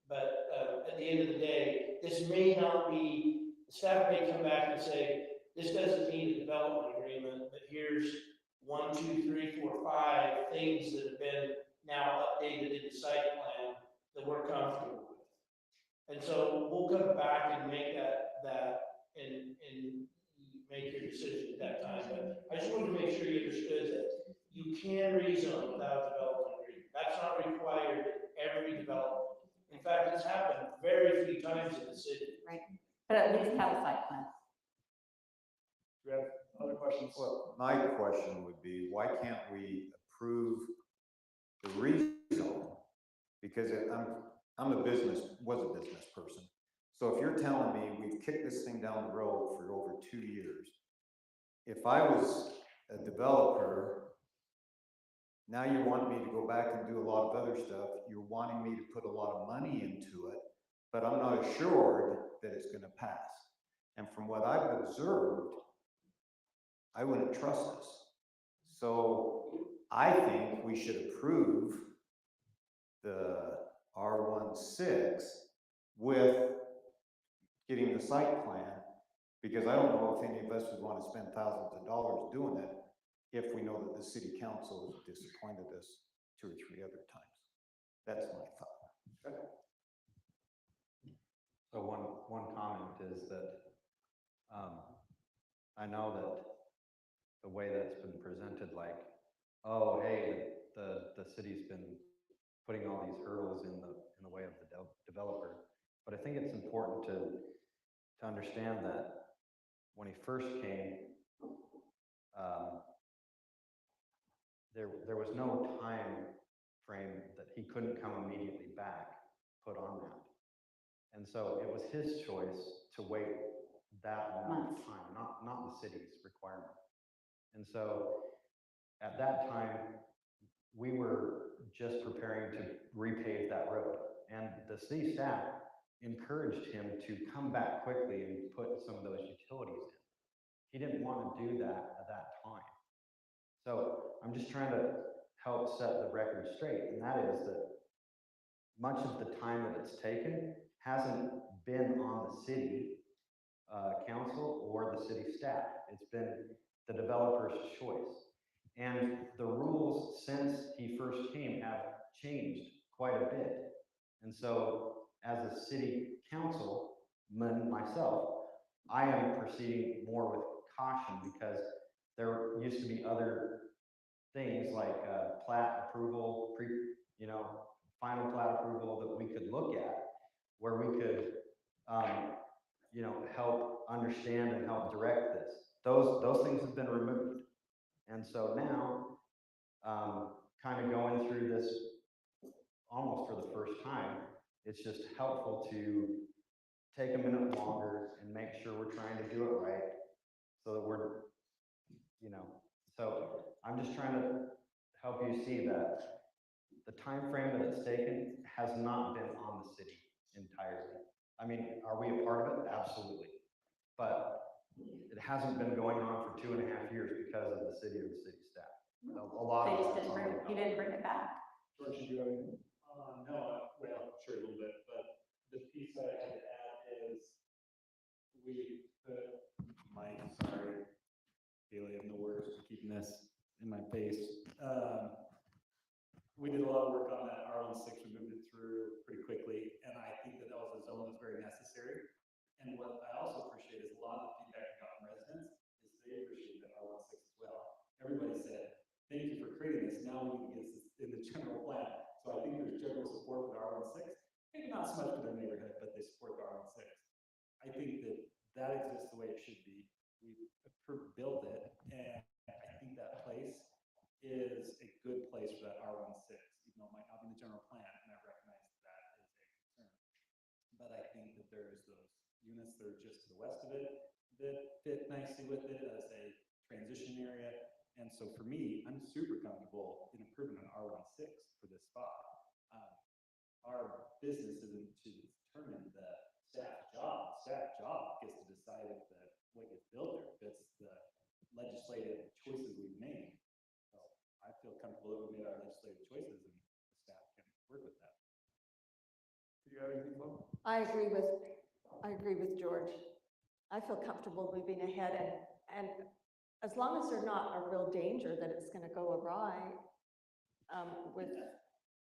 But at the end of the day, this may not be, the staff may come back and say, this doesn't need a development agreement, but here's 1, 2, 3, 4, 5 things that have been now updated in the site plan that we're comfortable with. And so we'll come back and make that and make your decision at that time. But I just wanted to make sure you understood that you can rezone without a development agreement. That's not required in every development. In fact, it's happened very few times in the city.
Right. But at least have a site plan.
Do we have other questions?
Well, my question would be, why can't we approve the rezone? Because was a business person. So if you're telling me we've kicked this thing down the road for over 2 years, if I was a developer, now you want me to go back and do a lot of other stuff, you're wanting me to put a lot of money into it, but I'm not assured that it's gonna pass. And from what I've observed, I wouldn't trust this. So I think we should approve the R16 with getting the site plan, because I don't know if any of us would want to spend thousands of dollars doing it if we know that the city council has disappointed us 2 or 3 other times. That's my thought.
So one comment is that I know that the way that's been presented, like, oh, hey, the city's been putting all these hurdles in the way of the developer. But I think it's important to understand that when he first came, there was no time frame that he couldn't come immediately back put on that. And so it was his choice to wait that amount of time, not the city's requirement. And so at that time, we were just preparing to repave that road. And the city staff encouraged him to come back quickly and put some of those utilities in. He didn't want to do that at that time. So I'm just trying to help set the record straight, and that is that much of the time that it's taken hasn't been on the city council or the city staff. It's been the developer's choice. And the rules since he first came have changed quite a bit. And so as a city councilman myself, I am proceeding more with caution because there used to be other things like plat approval, final plat approval that we could look at where we could, help understand and help direct this. Those things have been removed. And so now, kind of going through this almost for the first time, it's just helpful to take a minute longer and make sure we're trying to do it right so that we're, so I'm just trying to help you see that the time frame that it's taken has not been on the city entirely. I mean, are we a part of it? Absolutely. But it hasn't been going on for 2.5 years because of the city or the city staff. A lot of it's on
You didn't bring it back.
George, did you have anything? No, well, sure, a little bit, but the piece that I had to add is
Mike, sorry. Bailey, I have no words for keeping this in my face.
we did a lot of work on that R16, we moved it through pretty quickly, and I think that was a zone that's very necessary. And what I also appreciate is a lot of the feedback we got from residents is they appreciate that R16 as well. Everybody said, thank you for creating this, now we can get this in the general plan. So I think there's general support for the R16, maybe not so much for their neighborhood, but they support the R16. I think that exists the way it should be. We built it, and I think that place is a good place for that R16, even though it might not be in the general plan, and I recognize that is a concern. But I think that there's those units that are just to the west of it that fit nicely with it as a transition area. And so for me, I'm super comfortable in approving an R16 for this spot. Our business isn't to determine the staff job. Staff job gets to decide if what gets built there fits the legislative choices we've made. So I feel comfortable that we made our legislative choices and the staff can work with that. Do you have anything, Flo?
I agree with George. I feel comfortable moving ahead and as long as there's not a real danger that it's going to go awry with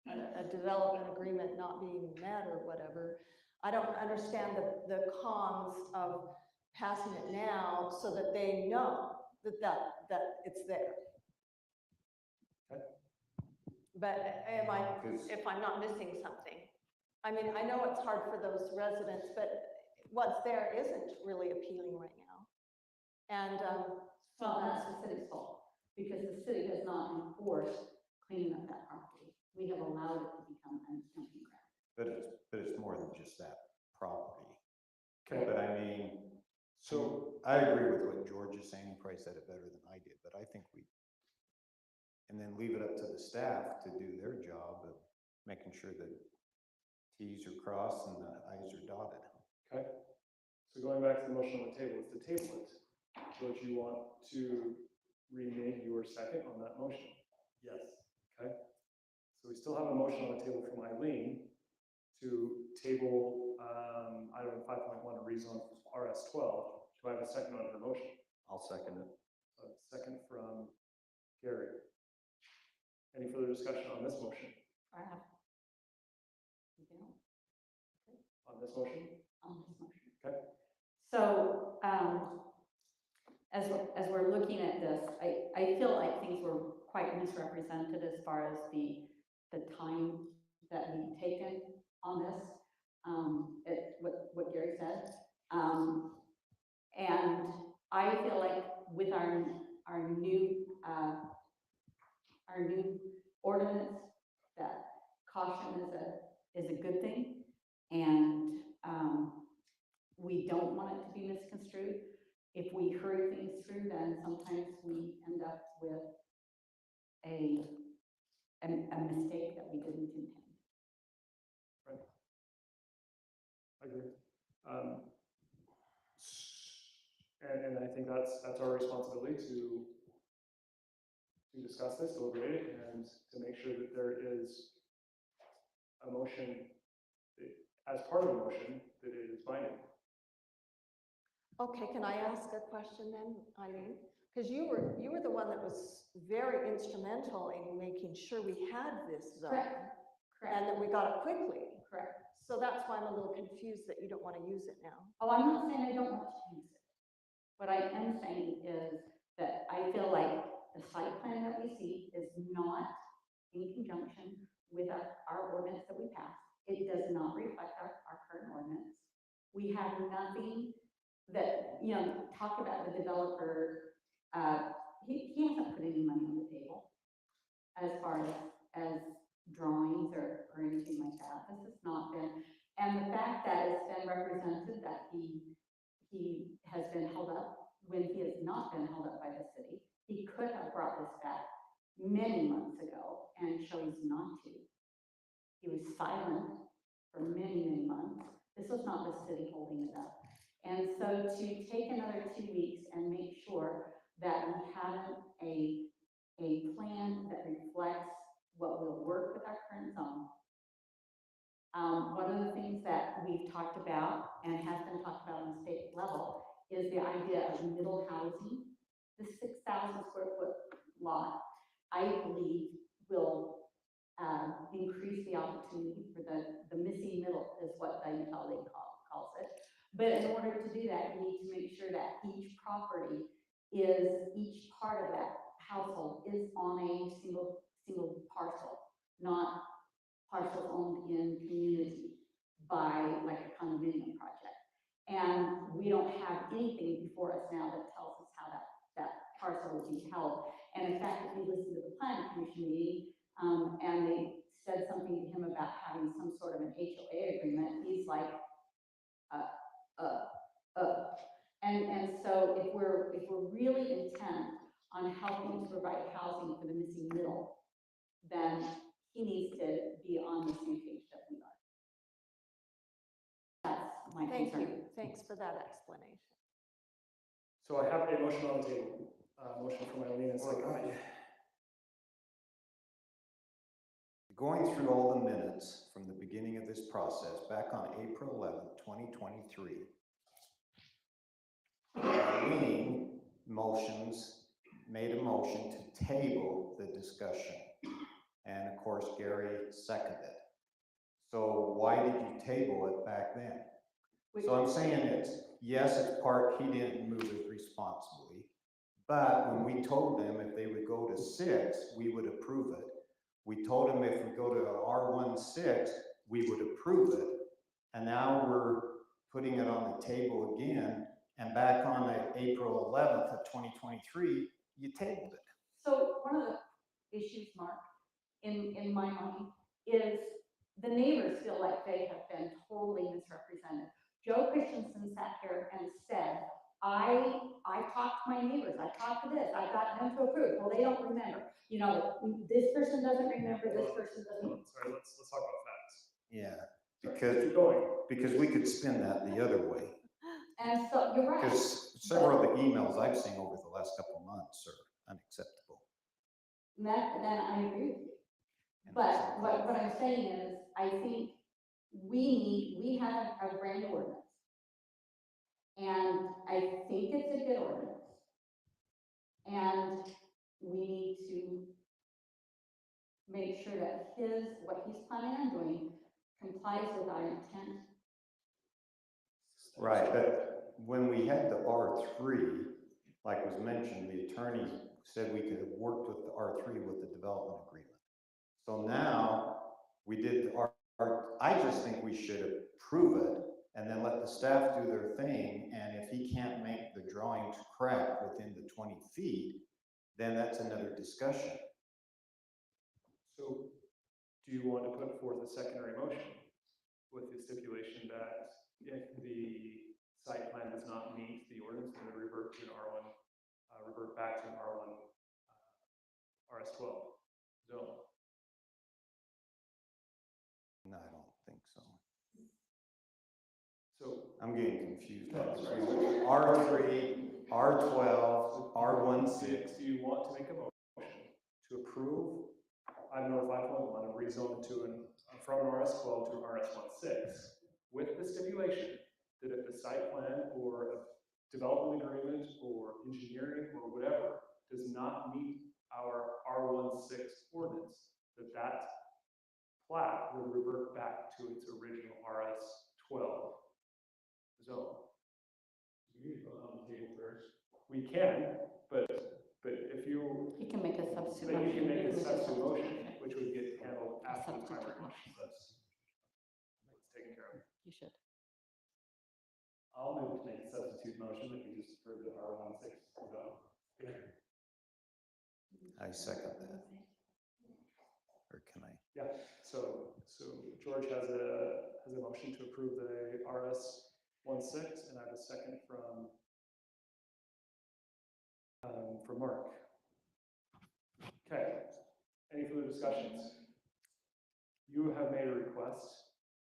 a development agreement not being met or whatever. I don't understand the cons of passing it now so that they know that it's there.
Okay.
But if I'm not missing something? I mean, I know it's hard for those residents, but what's there isn't really appealing right now. And
Well, that's the city's fault, because the city has not enforced cleaning up that property. We have allowed it to become a dumping ground.
But it's more than just that property.
Okay.
But I mean, so I agree with what George is saying, he probably said it better than I did, but I think and then leave it up to the staff to do their job of making sure that T's are crossed and the I's are dotted.
Okay. So going back to the motion on the table, is to table it. George, you want to rename your second on that motion? Yes. Okay. So we still have a motion on the table from Eileen to table item 5.1, rezone RS12. Do I have a second on her motion?
I'll second it.
A second from Gary. Any further discussion on this motion?
I have. You know,
On this motion?
on this motion.
Okay.
So, as we're looking at this, I feel like things were quite misrepresented as far as the time that we've taken on this, what Gary said. And I feel like with our new ordinance, that caution is a good thing. And we don't want it to be misconstrued. If we hurry things through, then sometimes we end up with a a mistake that we didn't intend.
I agree. And I think that's our responsibility to discuss this, deliberate it, and to make sure that there is a motion, as part of a motion, that it is binding.
Okay, can I ask a question then, Eileen? Because you were the one that was very instrumental in making sure we had this zone.
Correct.
And that we got it quickly.
Correct.
So that's why I'm a little confused that you don't want to use it now.
Oh, I'm not saying I don't want to use it. What I am saying is that I feel like the site plan that we see is not in conjunction with our ordinance that we passed. It does not reflect our current ordinance. We have nothing that, you know, talk about the developer, he hasn't put any money on the table as far as drawings or anything like that. This has not been, and the fact that it's been represented that he has been held up when he has not been held up by the city. He could have brought this back many months ago and chose not to. He was silent for many, many months. This was not the city holding it up. And so to take another 2 weeks and make sure that we have a plan that reflects what will work with our current zone. One of the things that we've talked about and has been talked about on the state level is the idea of middle housing. The 6,000 square foot lot, I believe, will increase the opportunity for the missing middle, is what the utility calls it. But in order to do that, you need to make sure that each property each part of that household is on a single parcel, not parcels owned in community by like a condominium project. And we don't have anything before us now that tells us how that parcel will be held. And in fact, if you listen to the planning commission meeting, and they said something to him about having some sort of an HOA agreement, he's like, And so if we're really intent on helping to provide housing for the missing middle, then he needs to be on the same page that we are. That's my
Thank
concern.
you. Thanks for that explanation.
So I have a motion on the table. Motion from Eileen and second.
Going through all the minutes from the beginning of this process, back on April 11th, 2023, Eileen made a motion to table the discussion. And of course, Gary seconded. So why did you table it back then? So I'm saying yes, it's part, he didn't move it responsibly. But when we told them if they would go to 6, we would approve it. We told them if we go to R16, we would approve it. And now we're putting it on the table again. And back on the April 11th of 2023, you tabled it.
So one of the issues, Mark, in my mind, is the neighbors feel like they have been totally misrepresented. Joe Christensen sat here and said, I talked to my neighbors, I talked to this, I got them to approve. Well, they don't remember. You know, this person doesn't remember, this person doesn't.
Sorry, let's talk about facts.
Yeah,
Keep going.
because we could spin that the other way.
And so you're right.
Because several of the emails I've seen over the last couple of months are unacceptable.
Then I agree with you. But what I'm saying is, I think we have a brand new ordinance. And I think it's a good ordinance. And we need to make sure that what he's planning on doing complies with our intent.
Right, but when we had the R3, like was mentioned, the attorney said we could have worked with the R3 with the development agreement. So now we did the R, I just think we should approve it and then let the staff do their thing. And if he can't make the drawings correct within the 20 feet, then that's another discussion.
So do you want to put forth a secondary motion with the stipulation that if the site plan does not meet the ordinance, then it would revert to an R1, revert back to an R1, RS12 zone?
I'm getting confused. R3, R12, R16.
Do you want to make a motion to approve item number 5.1 of rezone from an RS12 to an RS16 with the stipulation that if the site plan or a development agreement or engineering or whatever does not meet our R16 ordinance, that plat would revert back to its original RS12 zone.
You need to put it on the table first.
We can, but if you,
You can make a substitute
then you can make a
motion.
substitute motion, which would get handled after the
Substitute
primary
motion.
motion. It's taken care of.
You should.
I'll move to make a substitute motion that we just approved the R16 zone.
I second that. Or can I?
Yeah, so George has a motion to approve the RS16, and I have a second from Mark. Okay, any further discussions? You have made a request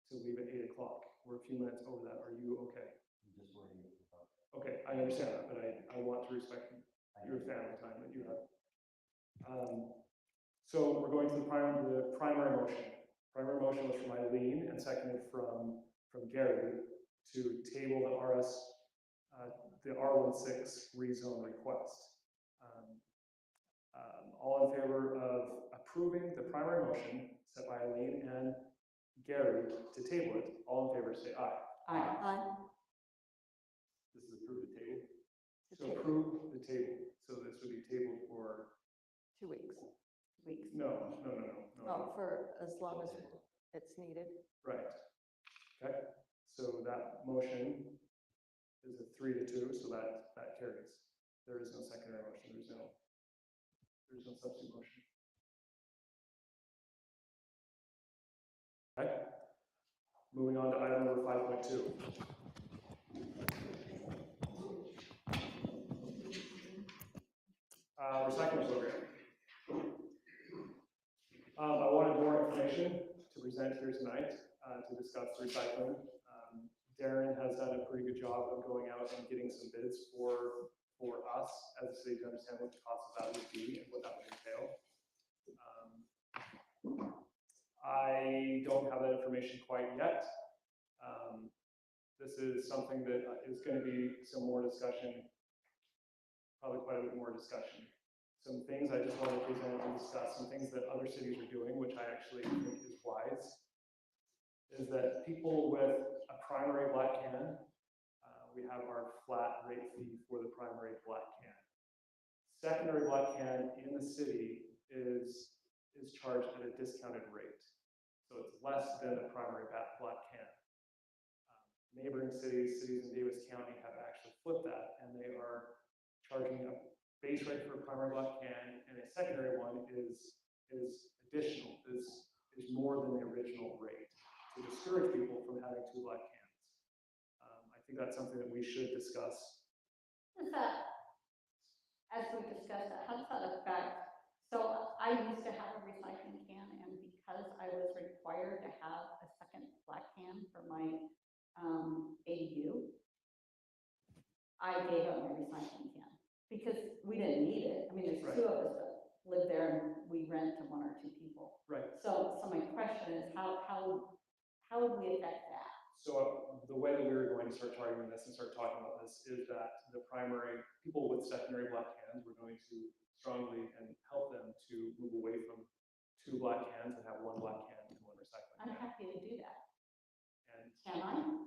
to leave at 8 o'clock. We're a few minutes over that. Are you okay? Okay, I understand that, but I want to respect your family time that you have. So we're going to the primary motion. Primary motion was from Eileen and seconded from Gary to table the R16 rezone request. All in favor of approving the primary motion set by Eileen and Gary to table it, all in favor say aye.
Aye.
This is approve the table. So approve the table. So this would be tabled for,
2 weeks.
no.
Oh, for as long as it's needed.
Right. Okay, so that motion is a 3-2, so that carries. There is no secondary motion, there's no substitute motion. Okay, moving on to item number 5.2. Recycling program. I wanted more information to present here tonight to discuss recycling. Darren has done a pretty good job of going out and getting some bids for us as a city to understand what the cost of that would be and what that would entail. I don't have that information quite yet. This is something that is going to be some more discussion, probably quite a bit more discussion. Some things I just want to present and discuss, some things that other cities are doing, which I actually think is wise, is that people with a primary black can, we have our flat rate fee for the primary black can. Secondary black can in the city is charged at a discounted rate. So it's less than the primary black can. Neighboring cities in Davis County have actually flipped that, and they are charging a base rate for a primary black can, and a secondary one is additional, is more than the original rate to discourage people from having 2 black cans. I think that's something that we should discuss.
Does that, as we discussed that, how does that affect? So I used to have a recycling can, and because I was required to have a second black can for my ADU, I gave up my recycling can because we didn't need it. I mean, there's 2 of us that live there, and we rent to 1 or 2 people.
Right.
So my question is, how would we affect that?
So the way that we were going to start targeting this and start talking about this is that the primary people with secondary black cans, we're going to strongly and help them to move away from 2 black cans and have 1 black can and 1 recycling
I'm
can.
happy to do that.
And
Can I?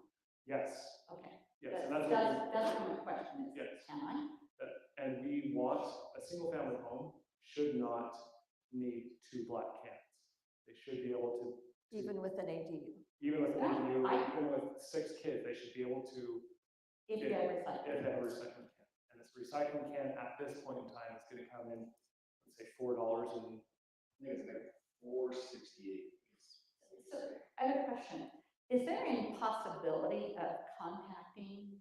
yes,
Okay.
yes, and
That's what my question is.
Yes.
Can I?
and we want a single family home should not need 2 black cans. They should be able to.
Even with an ADU.
Even with an ADU,
I-
even with 6 kids, they should be able to.
If you have recycling.
If they have a recycling can. And this recycling can at this point in time is gonna come in, let's say $4 and.
I think it's like $4.68.
So I have a question. Is there any possibility of contacting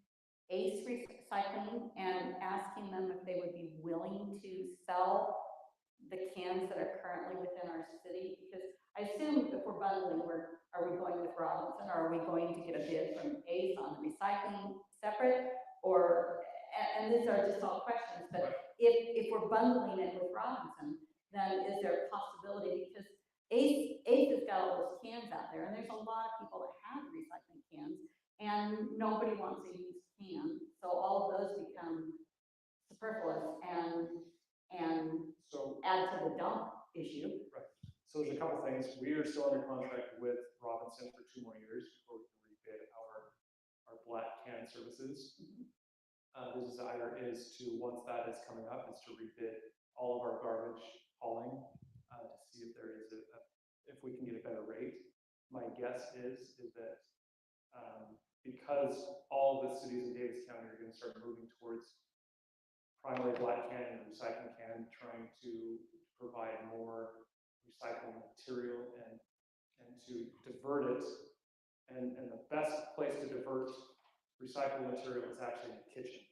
Ace Recycling and asking them if they would be willing to sell the cans that are currently within our city? Because I assume if we're bundling, Are we going with Robinson, or are we going to get a bid from ACE on the recycling separate? Or, and these are just all questions, but if we're bundling it with Robinson, then is there a possibility, because ACE has got all those cans out there, and there's a lot of people that have recycling cans, and nobody wants a used can, so all of those become superfluous and
So,
add to the dump issue.
so there's a couple things. We are still under contract with Robinson for 2 more years before we can rebid our black can services. This is to, once that is coming up, is to rebid all of our garbage hauling, to see if there is if we can get a better rate. My guess is that, because all the cities in Davis County are gonna start moving towards primary black can and recycling can, trying to provide more recycling material and to divert it. And the best place to divert recycled material is actually in the kitchen.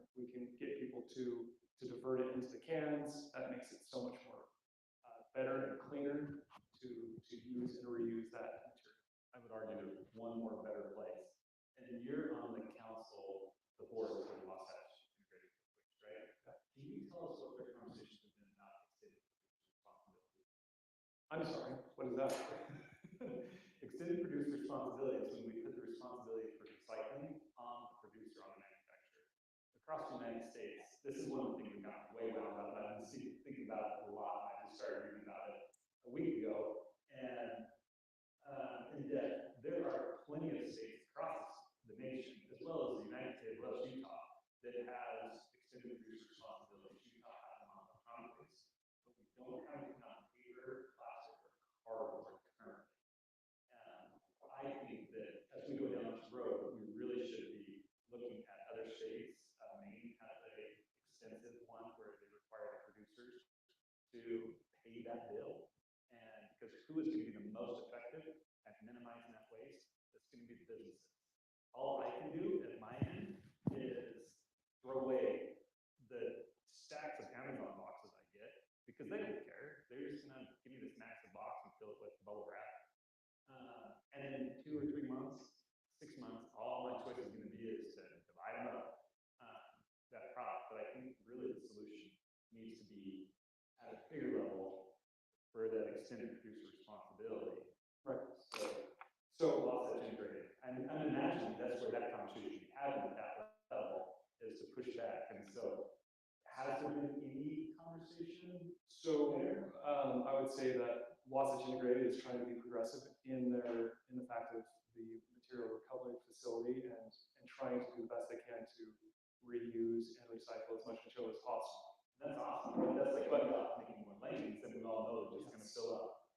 If we can get people to divert it into the cans, that makes it so much more better and cleaner to use and reuse that material.
I would argue there's one more better place. And you're on the council, the board for the Wasatch Integrated Waste, right? Can you tell us what their conversations have been about extended responsibility?
I'm sorry, what is that?
Extended producer responsibility is when we put the responsibility for recycling on the producer, on the manufacturer. Across the United States, this is one of the things that got way wound up. I've been thinking about it a lot. I just started reading about it a week ago. And that there are plenty of states across the nation, as well as the United States, as well as Utah, that has extended producer responsibilities. Utah has them on electronic waste, but we don't have it on paper, plastic, or cardboard currently. I think that as we go down this road, we really should be looking at other states. Maine has a extensive one where they require the producers to pay that bill. And because who is going to be the most effective at minimizing that waste? It's going to be the businesses. All I can do at my end is throw away the stacks of Amazon boxes I get, because they don't care. They're just going to give me this massive box and fill it with bubble wrap. And in 2 or 3 months, 6 months, all my choice is going to be is to divide them up, that product. But I think really the solution needs to be at a bigger level for that extended producer responsibility.
Right.
So Wasatch Integrated. And I'm imagining that's where that conversation should be happening at that level, is to push back. And so has there been any conversation?
So I would say that Wasatch Integrated is trying to be progressive in the fact of the material recovery facility and trying to do the best they can to reuse and recycle as much material as possible.
That's awesome. Right? That's like making more lanes, and we all know it's just going to fill up.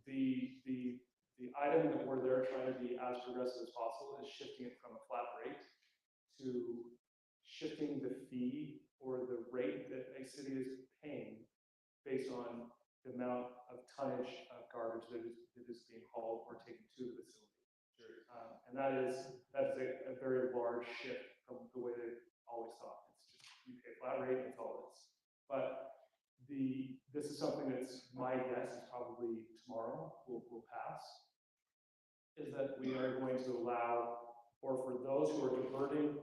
The item that we're there trying to be as progressive as possible is shifting it from a flat rate to shifting the fee or the rate that a city is paying based on the amount of tonnage of garbage that is being hauled or taken to the facility.
Sure.
And that is a very large shift from the way they always thought. It's just you pay a flat rate, that's all it is. But this is something that's, my guess is probably tomorrow will pass, is that we are going to allow, or for those who are diverting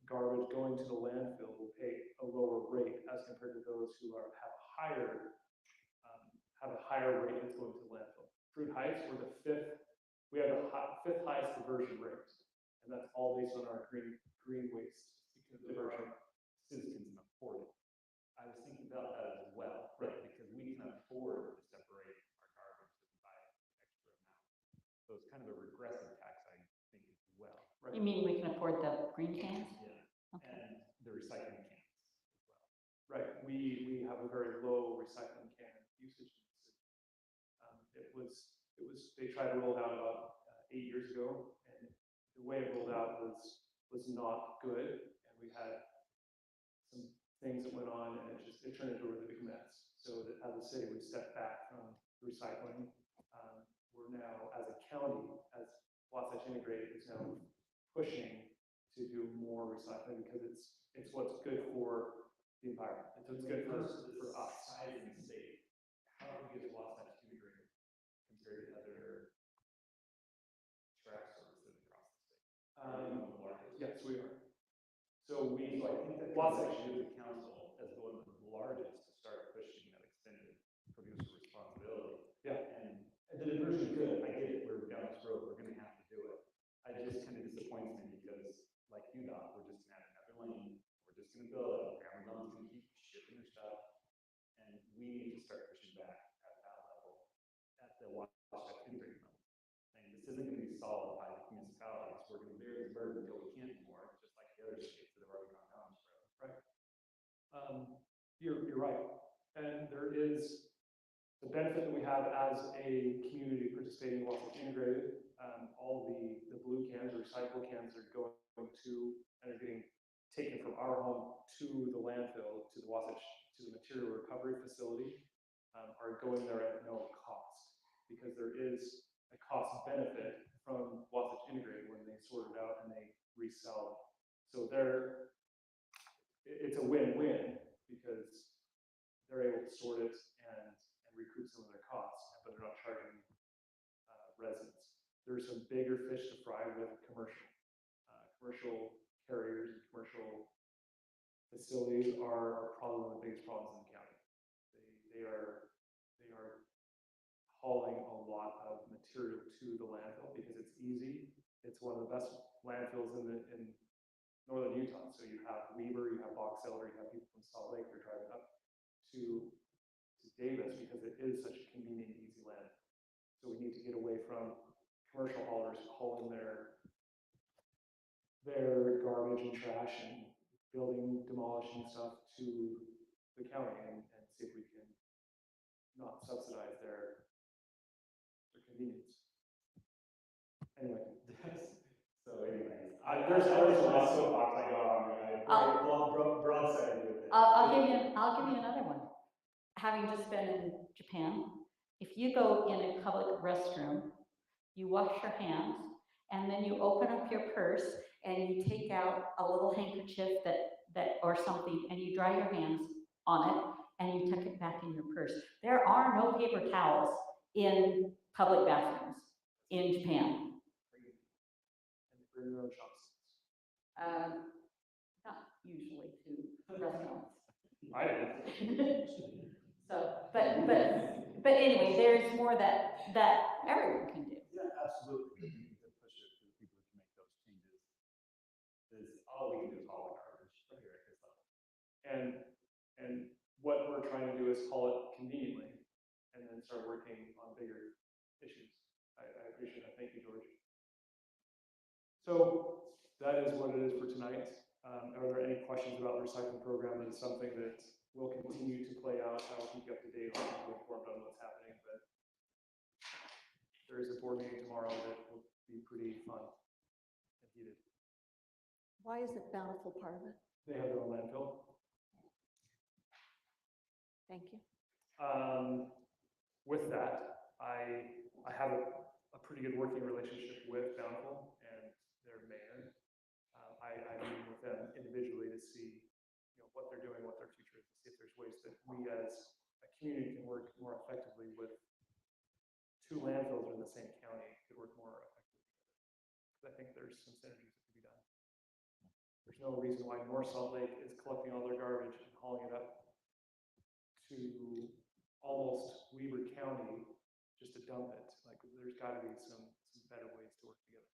garbage going to the landfill will pay a lower rate as compared to those who have a higher rate that's going to the landfill. Fruit Heights, we have the 5th highest diversion rate, and that's all based on our green waste diversion.
Citizens can afford it. I was thinking about that as well, right? Because we can afford to separate our garbage by extra amount. So it's kind of a regressive tax, I think, as well.
You mean we can afford the green cans?
Yeah.
Okay.
And the recycling cans as well.
Right. We have a very low recycling can usage in the city. They tried to roll it out about 8 years ago, and the way it rolled out was not good, and we had some things that went on, and it turned into a really big mess. So that as a city, we stepped back from recycling. We're now, as a county, as Wasatch Integrated is now pushing to do more recycling because it's what's good for the environment. It's what's good for us.
Size and state. How big is Wasatch Integrated? Wasatch Youth Council as one of the largest to start pushing that extended producer responsibility.
Yeah.
And the diversion's good, I get it, we're down this road, we're gonna have to do it. It just kind of disappoints me because, like UDOT, we're just gonna add another lane, we're just gonna build it, Amazon's gonna keep shipping their stuff. And we need to start pushing back at that level, at the Wasatch integrated level. And this isn't gonna be solved by the municipalities, we're gonna bear the burden until we can't anymore, just like the other states that have already gone down this road.
Right. You're right. And there is the benefit that we have as a community participating in Wasatch Integrated. All the blue cans, recyclable cans are going to, and are getting taken from our home to the landfill, to the Wasatch, to the material recovery facility, are going there at no cost, because there is a cost benefit from Wasatch Integrated when they sort it out and they resell it. So it's a win-win, because they're able to sort it and recoup some of their costs, but they're not charging residents. There's some bigger fish to fry with commercial carriers and commercial facilities are probably one of the biggest problems in the county. They are hauling a lot of material to the landfill because it's easy. It's one of the best landfills in northern Utah. So you have Weber, you have Box Elder, you have people from Salt Lake that are driving up to Davis because it is such a convenient, easy land. So we need to get away from commercial haulers hauling their garbage and trash and demolishing stuff to the county and see if we can not subsidize their convenience. Anyway.
So anyways, there's a lot of soapbox I go on, broad side with it.
I'll give you another one. Having just been in Japan, if you go in a public restroom, you wash your hands, and then you open up your purse and you take out a little handkerchief that or something, and you dry your hands on it, and you tuck it back in your purse. There are no paper towels in public bathrooms in Japan.
And bring your own chopsticks.
Not usually to restaurants.
I did.
So, but anyway, there's more that everyone can do.
Yeah, absolutely. We need to push it to the people who can make those changes. Is all we can do is haul the garbage right here at this level.
And what we're trying to do is haul it conveniently and then start working on bigger issues. I appreciate that. Thank you, George. So that is what it is for tonight. Are there any questions about the recycling program? It is something that will continue to play out. I will keep you up to date on keep you informed on what's happening, but there is a board meeting tomorrow that will be pretty fun and heated.
Why isn't Bountiful part of it?
They have their own landfill.
Thank you.
With that, I have a pretty good working relationship with Bountiful and their mayor. I meet with them individually to see, what they're doing, what their future is, to see if there's ways that we as a community can work more effectively with two landfills in the same county, could work more effectively together. Because I think there's some synergies that could be done. There's no reason why North Salt Lake is collecting all their garbage and hauling it up to almost Weber County just to dump it. Like, there's got to be some better ways to work together.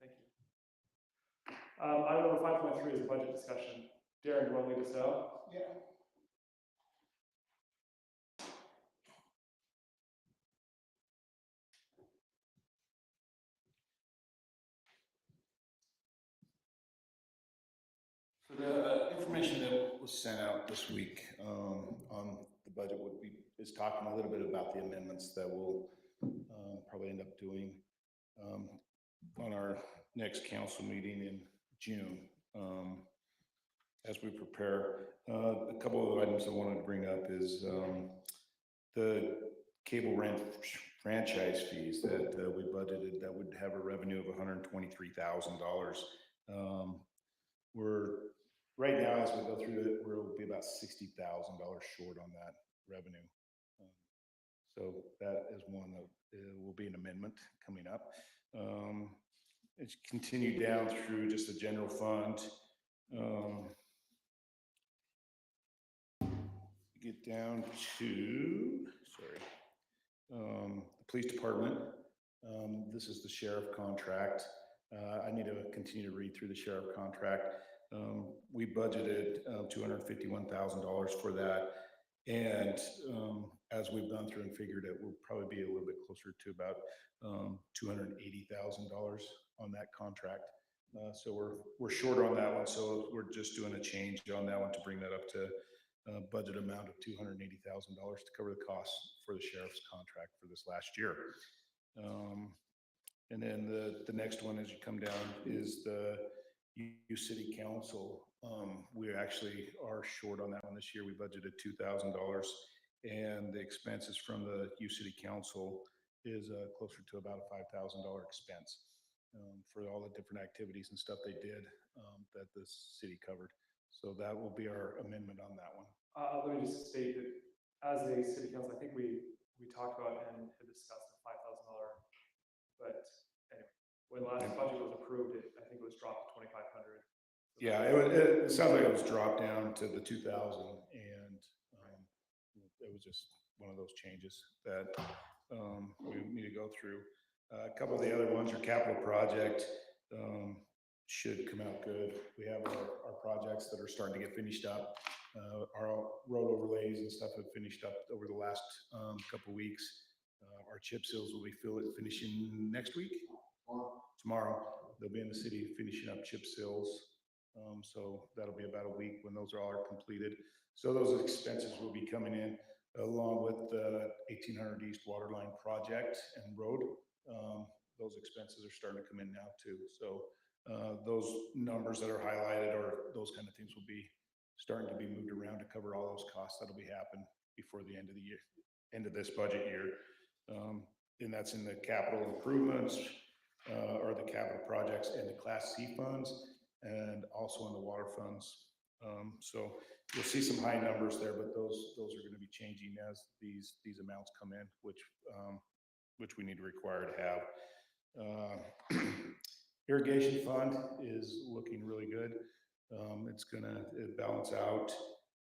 Thank you. Item number 5.3 is a budget discussion. Darren, do you want to lead us out?
Yeah. For the information that was sent out this week on the budget is talking a little bit about the amendments that we'll probably end up doing on our next council meeting in June. As we prepare, a couple of items I wanted to bring up is the cable franchise fees that we budgeted that would have a revenue of $123,000. We're right now, as we go through it, we'll be about $60,000 short on that revenue. So that is one that will be an amendment coming up. It's continued down through just the general fund.
get down to, sorry, the police department. This is the sheriff contract. I need to continue to read through the sheriff contract. We budgeted $251,000 for that. And as we've gone through and figured it, we'll probably be a little bit closer to about $280,000 on that contract. So we're short on that one. So we're just doing a change on that one to bring that up to a budget amount of $280,000 to cover the costs for the sheriff's contract for this last year. And then the next one as you come down is the U City Council. We actually are short on that one this year. We budgeted $2,000 and the expenses from the U City Council is closer to about a $5,000 expense for all the different activities and stuff they did that the city covered. So that will be our amendment on that one.
Let me just state that as a city council, I think we talked about and had discussed a $5,000, but anyway, when last budget was approved, I think it was dropped to 2,500.
Yeah, it sounds like it was dropped down to the 2,000, and it was just one of those changes that we need to go through. A couple of the other ones are capital project. Should come out good. We have our projects that are starting to get finished up. Our road overlays and stuff have finished up over the last couple of weeks. Our chip seals will be finishing next week. Tomorrow, they'll be in the city finishing up chip seals. So that'll be about a week when those are all completed. So those expenses will be coming in along with the 1800 East Waterline project and road. Those expenses are starting to come in now too. So those numbers that are highlighted or those kind of things will be starting to be moved around to cover all those costs that'll be happening before the end of the year, end of this budget year. And that's in the capital improvements or the capital projects and the Class C funds and also in the water funds. So you'll see some high numbers there, but those are going to be changing as these amounts come in, which we need to require to have. Irrigation fund is looking really good. It's going to balance out.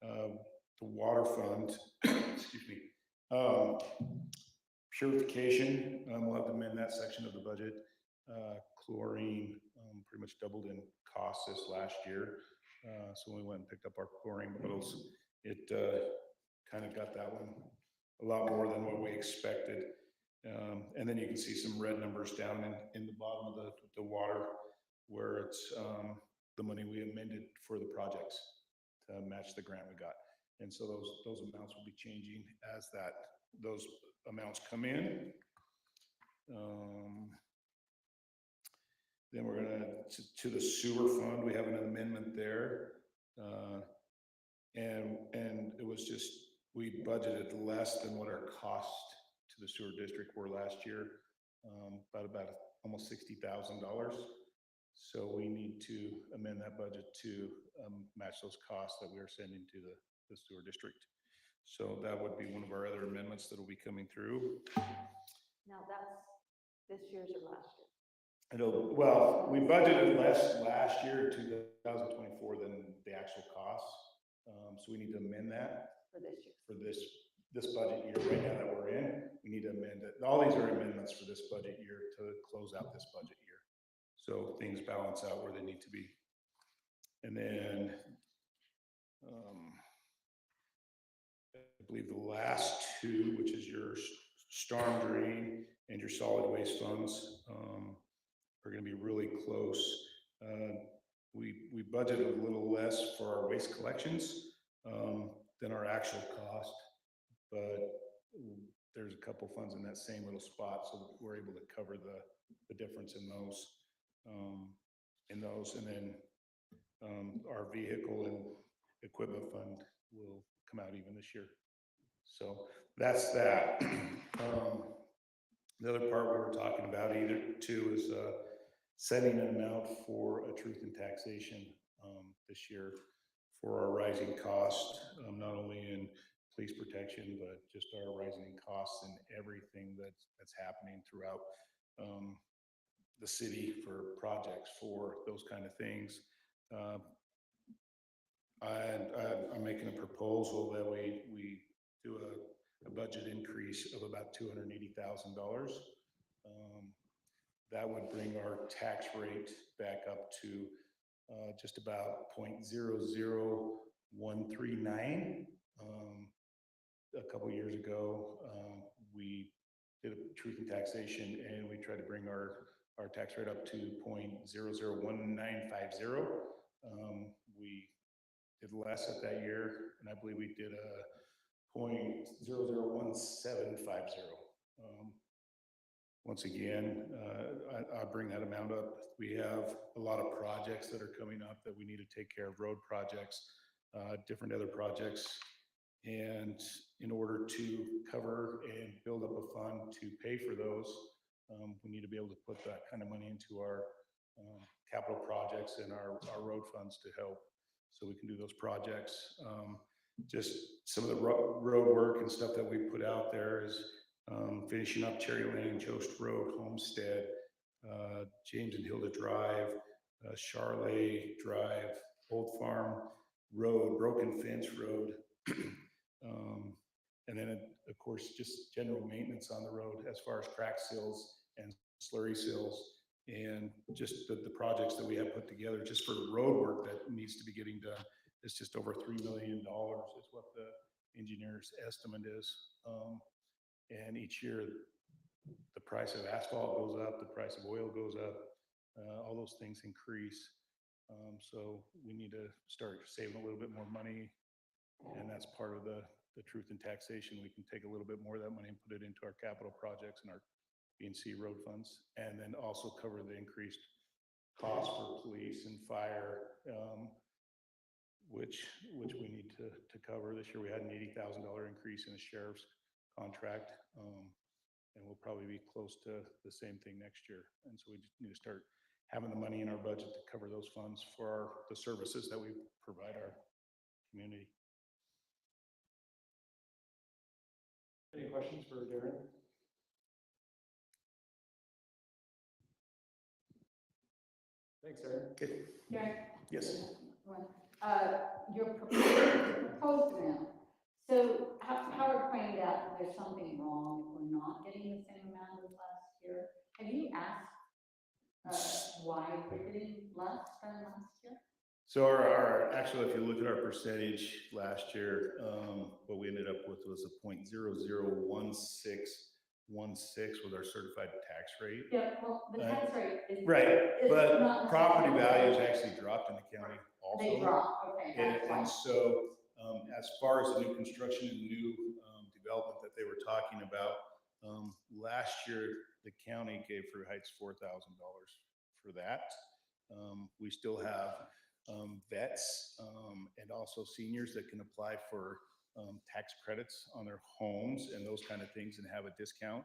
The water fund, excuse me, purification, we'll have to amend that section of the budget. Chlorine pretty much doubled in cost this last year. So when we went and picked up our chlorine bottles, it kind of got that one a lot more than what we expected. And then you can see some red numbers down in the bottom of the water where it's the money we amended for the projects to match the grant we got. And so those amounts will be changing as those amounts come in. Then we're gonna to the sewer fund. We have an amendment there, and it was just we budgeted less than what our cost to the sewer district were last year, about almost $60,000. So we need to amend that budget to match those costs that we are sending to the sewer district. So that would be one of our other amendments that will be coming through.
Now that's this year's or last year?
I know, well, we budgeted less last year, 2024, than the actual costs. So we need to amend that
For this year.
for this budget year right now that we're in. We need to amend it. All these are amendments for this budget year to close out this budget year. So things balance out where they need to be. And then I believe the last two, which is your storm drain and your solid waste funds, are going to be really close. We budgeted a little less for our waste collections than our actual cost, but there's a couple funds in that same little spot, so we're able to cover the difference in those. And then our vehicle and equipment fund will come out even this year. So that's that. The other part we were talking about too is setting an amount for a truth in taxation this year for our rising cost, not only in police protection, but just our rising costs and everything that's happening throughout the city for projects, for those kind of things. I'm making a proposal that we do a budget increase of about $280,000. That would bring our tax rate back up to just about 0.00139. A couple years ago, we did a truth in taxation and we tried to bring our tax rate up to 0.001950. We did less at that year, and I believe we did a 0.001750. Once again, I'll bring that amount up. We have a lot of projects that are coming up that we need to take care of, road projects, different other projects. And in order to cover and build up a fund to pay for those, we need to be able to put that kind of money into our capital projects and our road funds to help so we can do those projects. Just some of the road work and stuff that we put out there is finishing up Cherry Lane, Jost Road, Homestead, James and Hilda Drive, Charley Drive, Old Farm Road, Broken Fence Road. And then, of course, just general maintenance on the road as far as crack seals and slurry seals, and just the projects that we have put together just for the road work that needs to be getting done. It's just over $3 million is what the engineer's estimate is. And each year, the price of asphalt goes up, the price of oil goes up, all those things increase. So we need to start saving a little bit more money, and that's part of the truth in taxation. We can take a little bit more of that money and put it into our capital projects and our B&C road funds, and then also cover the increased cost for police and fire, which we need to cover. This year we had an $80,000 increase in the sheriff's contract, and we'll probably be close to the same thing next year. And so we just need to start having the money in our budget to cover those funds for the services that we provide our community.
Any questions for Darren? Thanks, Darren.
Okay.
Darren?
Yes.
Your proposed amount. So Howard pointed out there's something wrong if we're not getting the same amount as last year. Have you asked why we're getting less than last year?
So our actually, if you look at our percentage last year, what we ended up with was a 0.001616 with our certified tax rate.
Yeah, well, the tax rate is.
Right,
is
but
not
property
necessarily-
values actually dropped in the county also.
They drop, okay. that's
And
why.
so, as far as the new construction and new development that they were talking about, last year, the county gave Fruit Heights $4,000 for that. We still have vets and also seniors that can apply for tax credits on their homes and those kind of things and have a discount.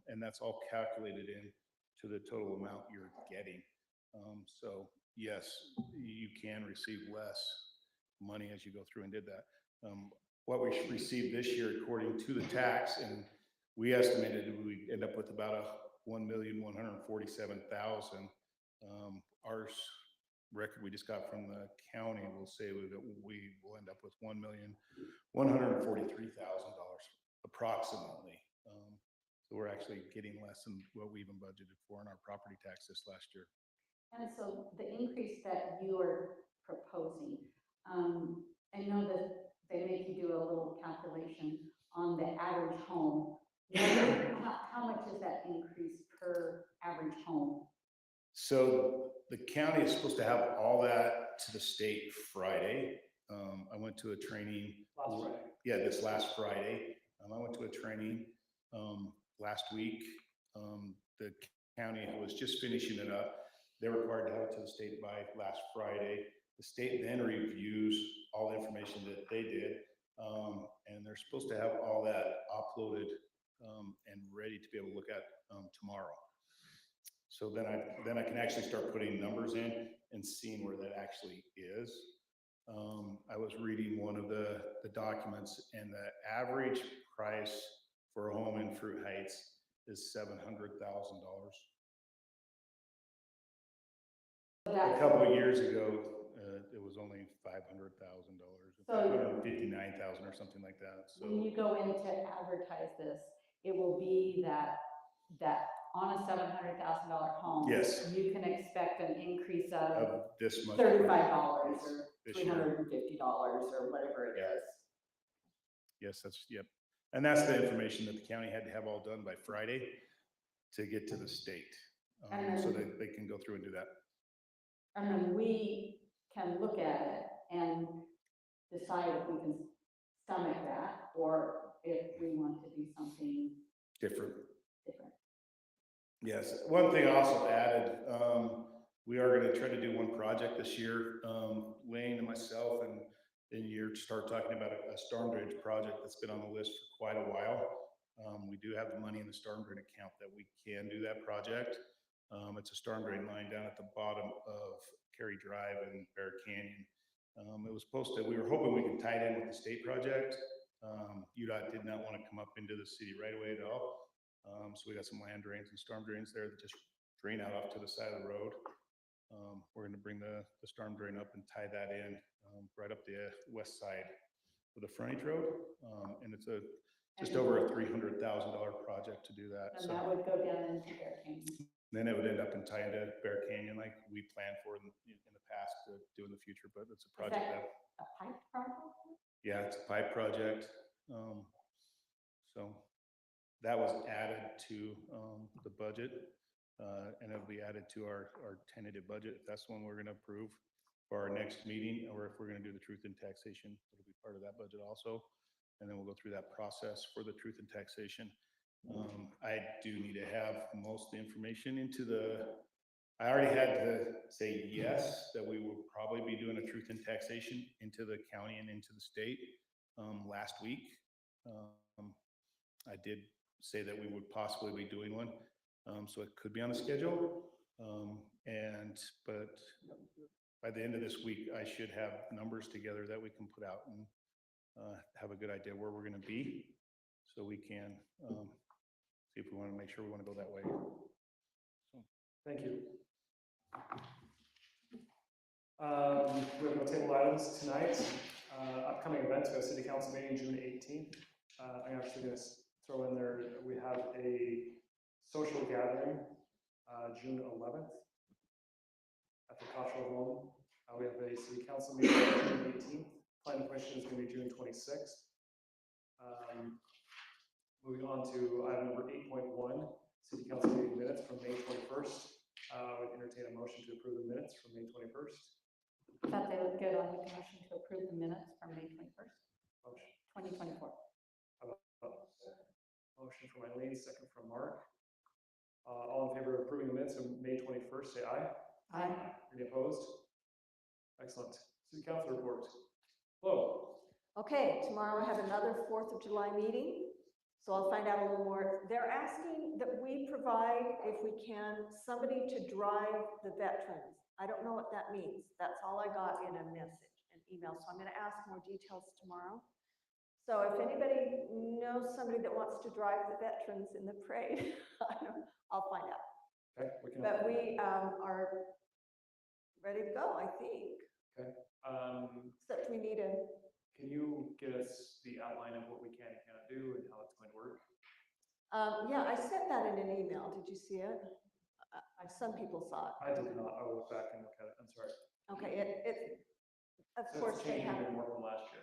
And that's all calculated in to the total amount you're getting. So yes, you can receive less money as you go through and did that. What we received this year, according to the tax, and we estimated we'd end up with about $1,147,000. Our record we just got from the county will say that we will end up with $1,143,000 approximately. So we're actually getting less than what we even budgeted for in our property tax this last year.
And so the increase that you are proposing, I know that they make you do a little calculation on the average home. How much is that increase per average home?
So the county is supposed to have all that to the state Friday. I went to a training.
Last Friday.
Yeah, this last Friday. I went to a training last week. The county was just finishing it up. They're required to have it to the state by last Friday. The state then reviews all the information that they did, and they're supposed to have all that uploaded and ready to be able to look at tomorrow. So then I can actually start putting numbers in and seeing where that actually is. I was reading one of the documents, and the average price for a home in Fruit Heights is $700,000. A couple of years ago, it was only $500,000,
So-
59,000 or something like that, so.
When you go in to advertise this, it will be that on a $700,000 home.
Yes.
You can expect an increase of
Of this much.
$35 or
This year.
$350 or whatever it is.
Yes, that's, yep. And that's the information that the county had to have all done by Friday to get to the state.
And
So
then-
that they can go through and do that.
And then we can look at it and decide if we can stomach that, or if we want to do something
Different.
different.
Yes, one thing I also added, we are gonna try to do one project this year. Wayne and myself and you start talking about a storm drainage project that's been on the list for quite a while. We do have the money in the storm drain account that we can do that project. It's a storm drain line down at the bottom of Cary Drive and Bear Canyon. It was supposed to, we were hoping we could tie it in with the state project. UDOT did not want to come up into the city right away at all. So we got some land drains and storm drains there that just drain out off to the side of the road. We're going to bring the storm drain up and tie that in right up the west side of the frontage road. And it's just over a $300,000 project to do that.
And
So
that would go down into Bear Canyon.
then it would end up and tie into Bear Canyon like we planned for in the past to do in the future, but it's a project that.
A pipe project?
Yeah, it's a pipe project. So that was added to the budget, and it'll be added to our tentative budget. If that's one we're going to approve for our next meeting, or if we're going to do the truth in taxation, it'll be part of that budget also. And then we'll go through that process for the truth in taxation. I do need to have most of the information into I already had to say yes, that we will probably be doing a truth in taxation into the county and into the state last week. I did say that we would possibly be doing one, so it could be on the schedule. But by the end of this week, I should have numbers together that we can put out and have a good idea where we're going to be, so we can see if we want to make sure we want to go that way. So.
Thank you. We have no table items tonight. Upcoming events, we have city council meeting June 18th. I'm actually going to throw in there, we have a social gathering June 11th at the Cottrell Home. We have a city council meeting June 18th. Planning commission is going to be June 26th. Moving on to item number 8.1, city council meeting minutes from May 21st. I would entertain a motion to approve the minutes from May 21st.
I thought they looked good. On the motion to approve the minutes from May 21st,
Motion.
2024.
Motion from Eileen, second from Mark. All in favor of approving the minutes of May 21st, say aye.
Aye.
Any opposed? Excellent. City council report. Hello.
Okay, tomorrow I have another 4th of July meeting, so I'll find out a little more. They're asking that we provide, if we can, somebody to drive the veterans. I don't know what that means. That's all I got in a message, an email, so I'm going to ask more details tomorrow. So if anybody knows somebody that wants to drive the veterans in the parade, I'll find out.
Okay,
But we are ready to go, I think.
Okay.
Except we need a.
Can you get us the outline of what we can and cannot do and how it's going to work?
Yeah, I sent that in an email. Did you see it? Some people saw it.
I did not. I will look back and look at it. I'm sorry.
Okay, of
So
course
it's
they
changing
have.
even more from last year.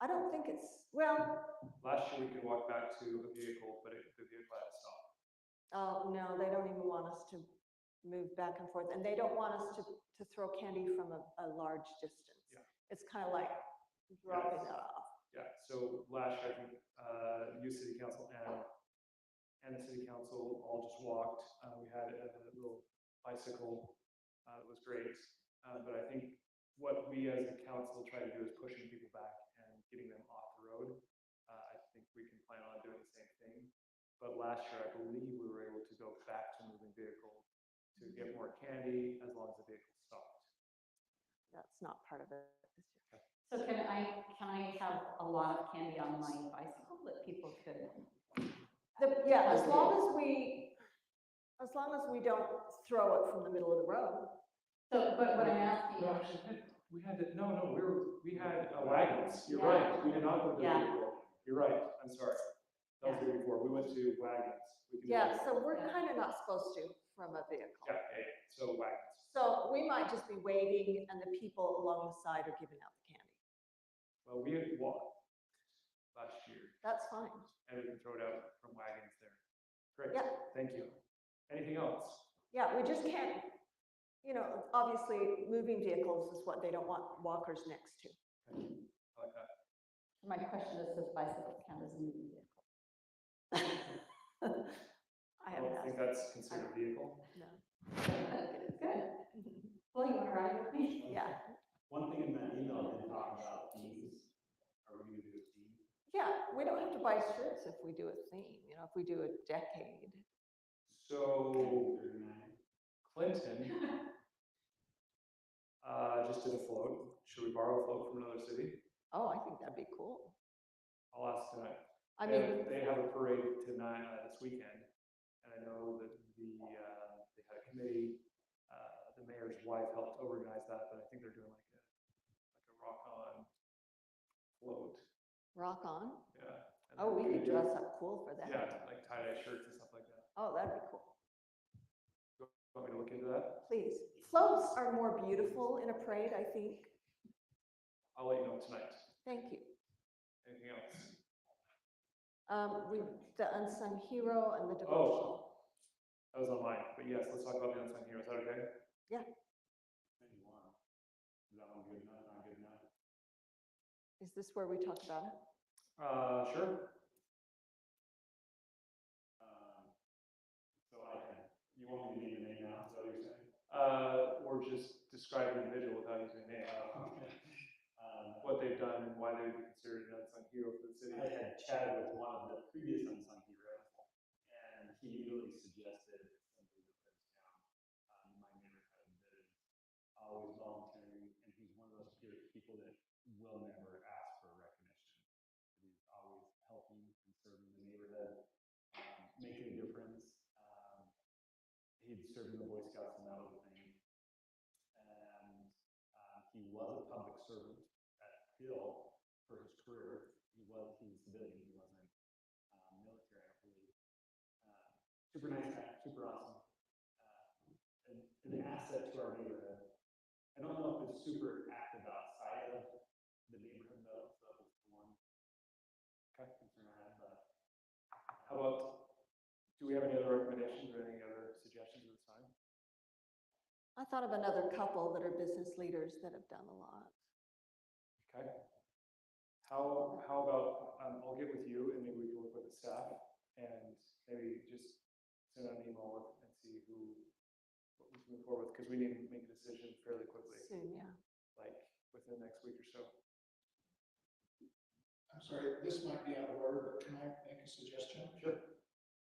I don't think it's, well,
Last year we could walk back to a vehicle, but the vehicle had to stop.
oh, no, they don't even want us to move back and forth. And they don't want us to throw candy from a large distance.
Yeah.
It's kind of like dropping that off.
Yeah, so last year, I think, you city council and the city council all just walked. We had a little bicycle. It was great. But I think what we as the council try to do is pushing people back and getting them off the road. I think we can plan on doing the same thing. But last year, I believe we were able to go back to moving vehicle to get more candy as long as the vehicle stopped.
That's not part of it this year.
So can I have a lot of candy on my bicycle that people could?
Yeah, as long as we don't throw it from the middle of the road.
So, but what I'm asking,
We had, we had wagons, you're right, we did not go to
Yeah.
vehicle. You're right, I'm sorry. That was the year before, we went to wagons. We can do
Yeah,
that.
so we're kind of not supposed to from a vehicle.
Yeah, so wagons.
So we might just be waiting and the people along the side are giving out the candy.
Well, we had walked last year,
That's fine.
and we can throw it out from wagons there. Great,
Yeah.
thank you. Anything else?
Yeah, we just can't, obviously, moving vehicles is what they don't want walkers next to.
I like that.
My question is, does bicycles count as a moving vehicle?
I
I
haven't
don't think
asked.
that's considered a vehicle.
No.
Good. Well, you want to ride with me?
Yeah,
One thing in that email, they talk about themes. Are we gonna do a theme?
yeah, we don't have to buy shirts if we do a theme, if we do a decade.
So Clinton just did a float. Should we borrow a float from another city?
Oh, I think that'd be cool.
I'll ask tonight.
I mean,
They have a parade tonight, this weekend, and I know that they had a committee, the mayor's wife helped organize that, but I think they're doing like a rock-on float,
rock on.
yeah. And
Oh, we
then
could dress up cool for that.
Yeah, like tie-dye shirts and stuff like that.
Oh, that'd be cool.
Want me to look into that?
Please. Floats are more beautiful in a parade, I think.
I'll let you know tonight.
Thank you.
Anything else?
The unsung hero and the
Oh.
devotional.
That was online, but yes, let's talk about the unsung heroes. Is that okay?
Yeah.
Anyone? Is that one good enough, not good enough?
Is this where we talk about it?
Sure.
So you want me to name the name now, is that what you're saying?
Or just describe the individual without using a name. What they've done and why they would be considered an unsung hero for the city.
I had chatted with one of the previous unsung heroes, and he immediately suggested somebody that lives down in my neighborhood that is always volunteering, and he's one of those people that will never ask for recognition. He's always helping and serving the neighborhood, making a difference. He'd served in the Boy Scouts and that was a thing. And he was a public servant at Hill for his career. He was civilian, he wasn't military, I believe. Super nice guy, super awesome. And an asset to our neighborhood. I don't know if it's super active outside of the neighborhood though, so it's the one concern I have, but.
How about, do we have any other recommendations or any other suggestions at this time?
I thought of another couple that are business leaders that have done a lot.
Okay. How about, I'll get with you and maybe we can work with the staff and maybe just send out an email with and see what we can move forward with, because we need to make a decision fairly quickly,
Soon, yeah.
like within the next week or so.
I'm sorry, this might be out of order, but can I make a suggestion?
Sure.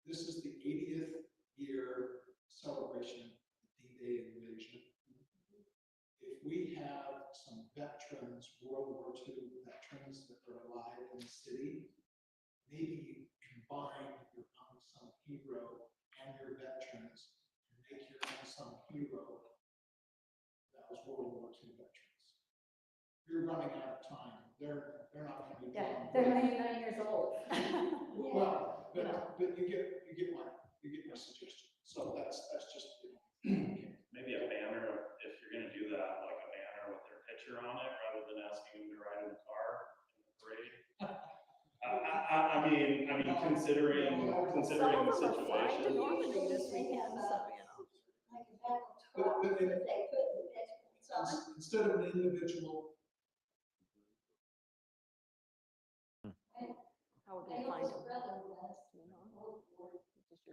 This is the 80th year celebration of D-Day invasion. If we have some veterans, World War II veterans that are alive in the city, maybe you combine your unsung hero and your veterans and make your unsung hero that was World War II veterans. You're running out of time. They're not going to be.
Yeah, they're 99 years old.
Well, but you get my suggestion. So that's just,
Maybe a banner, if you're gonna do that, like a banner with their picture on it, rather than asking them to ride in the car in the parade. I mean, considering the
Some of them are flying to
situation.
Normandy this weekend, so,
instead of an individual.
How would we find them? Just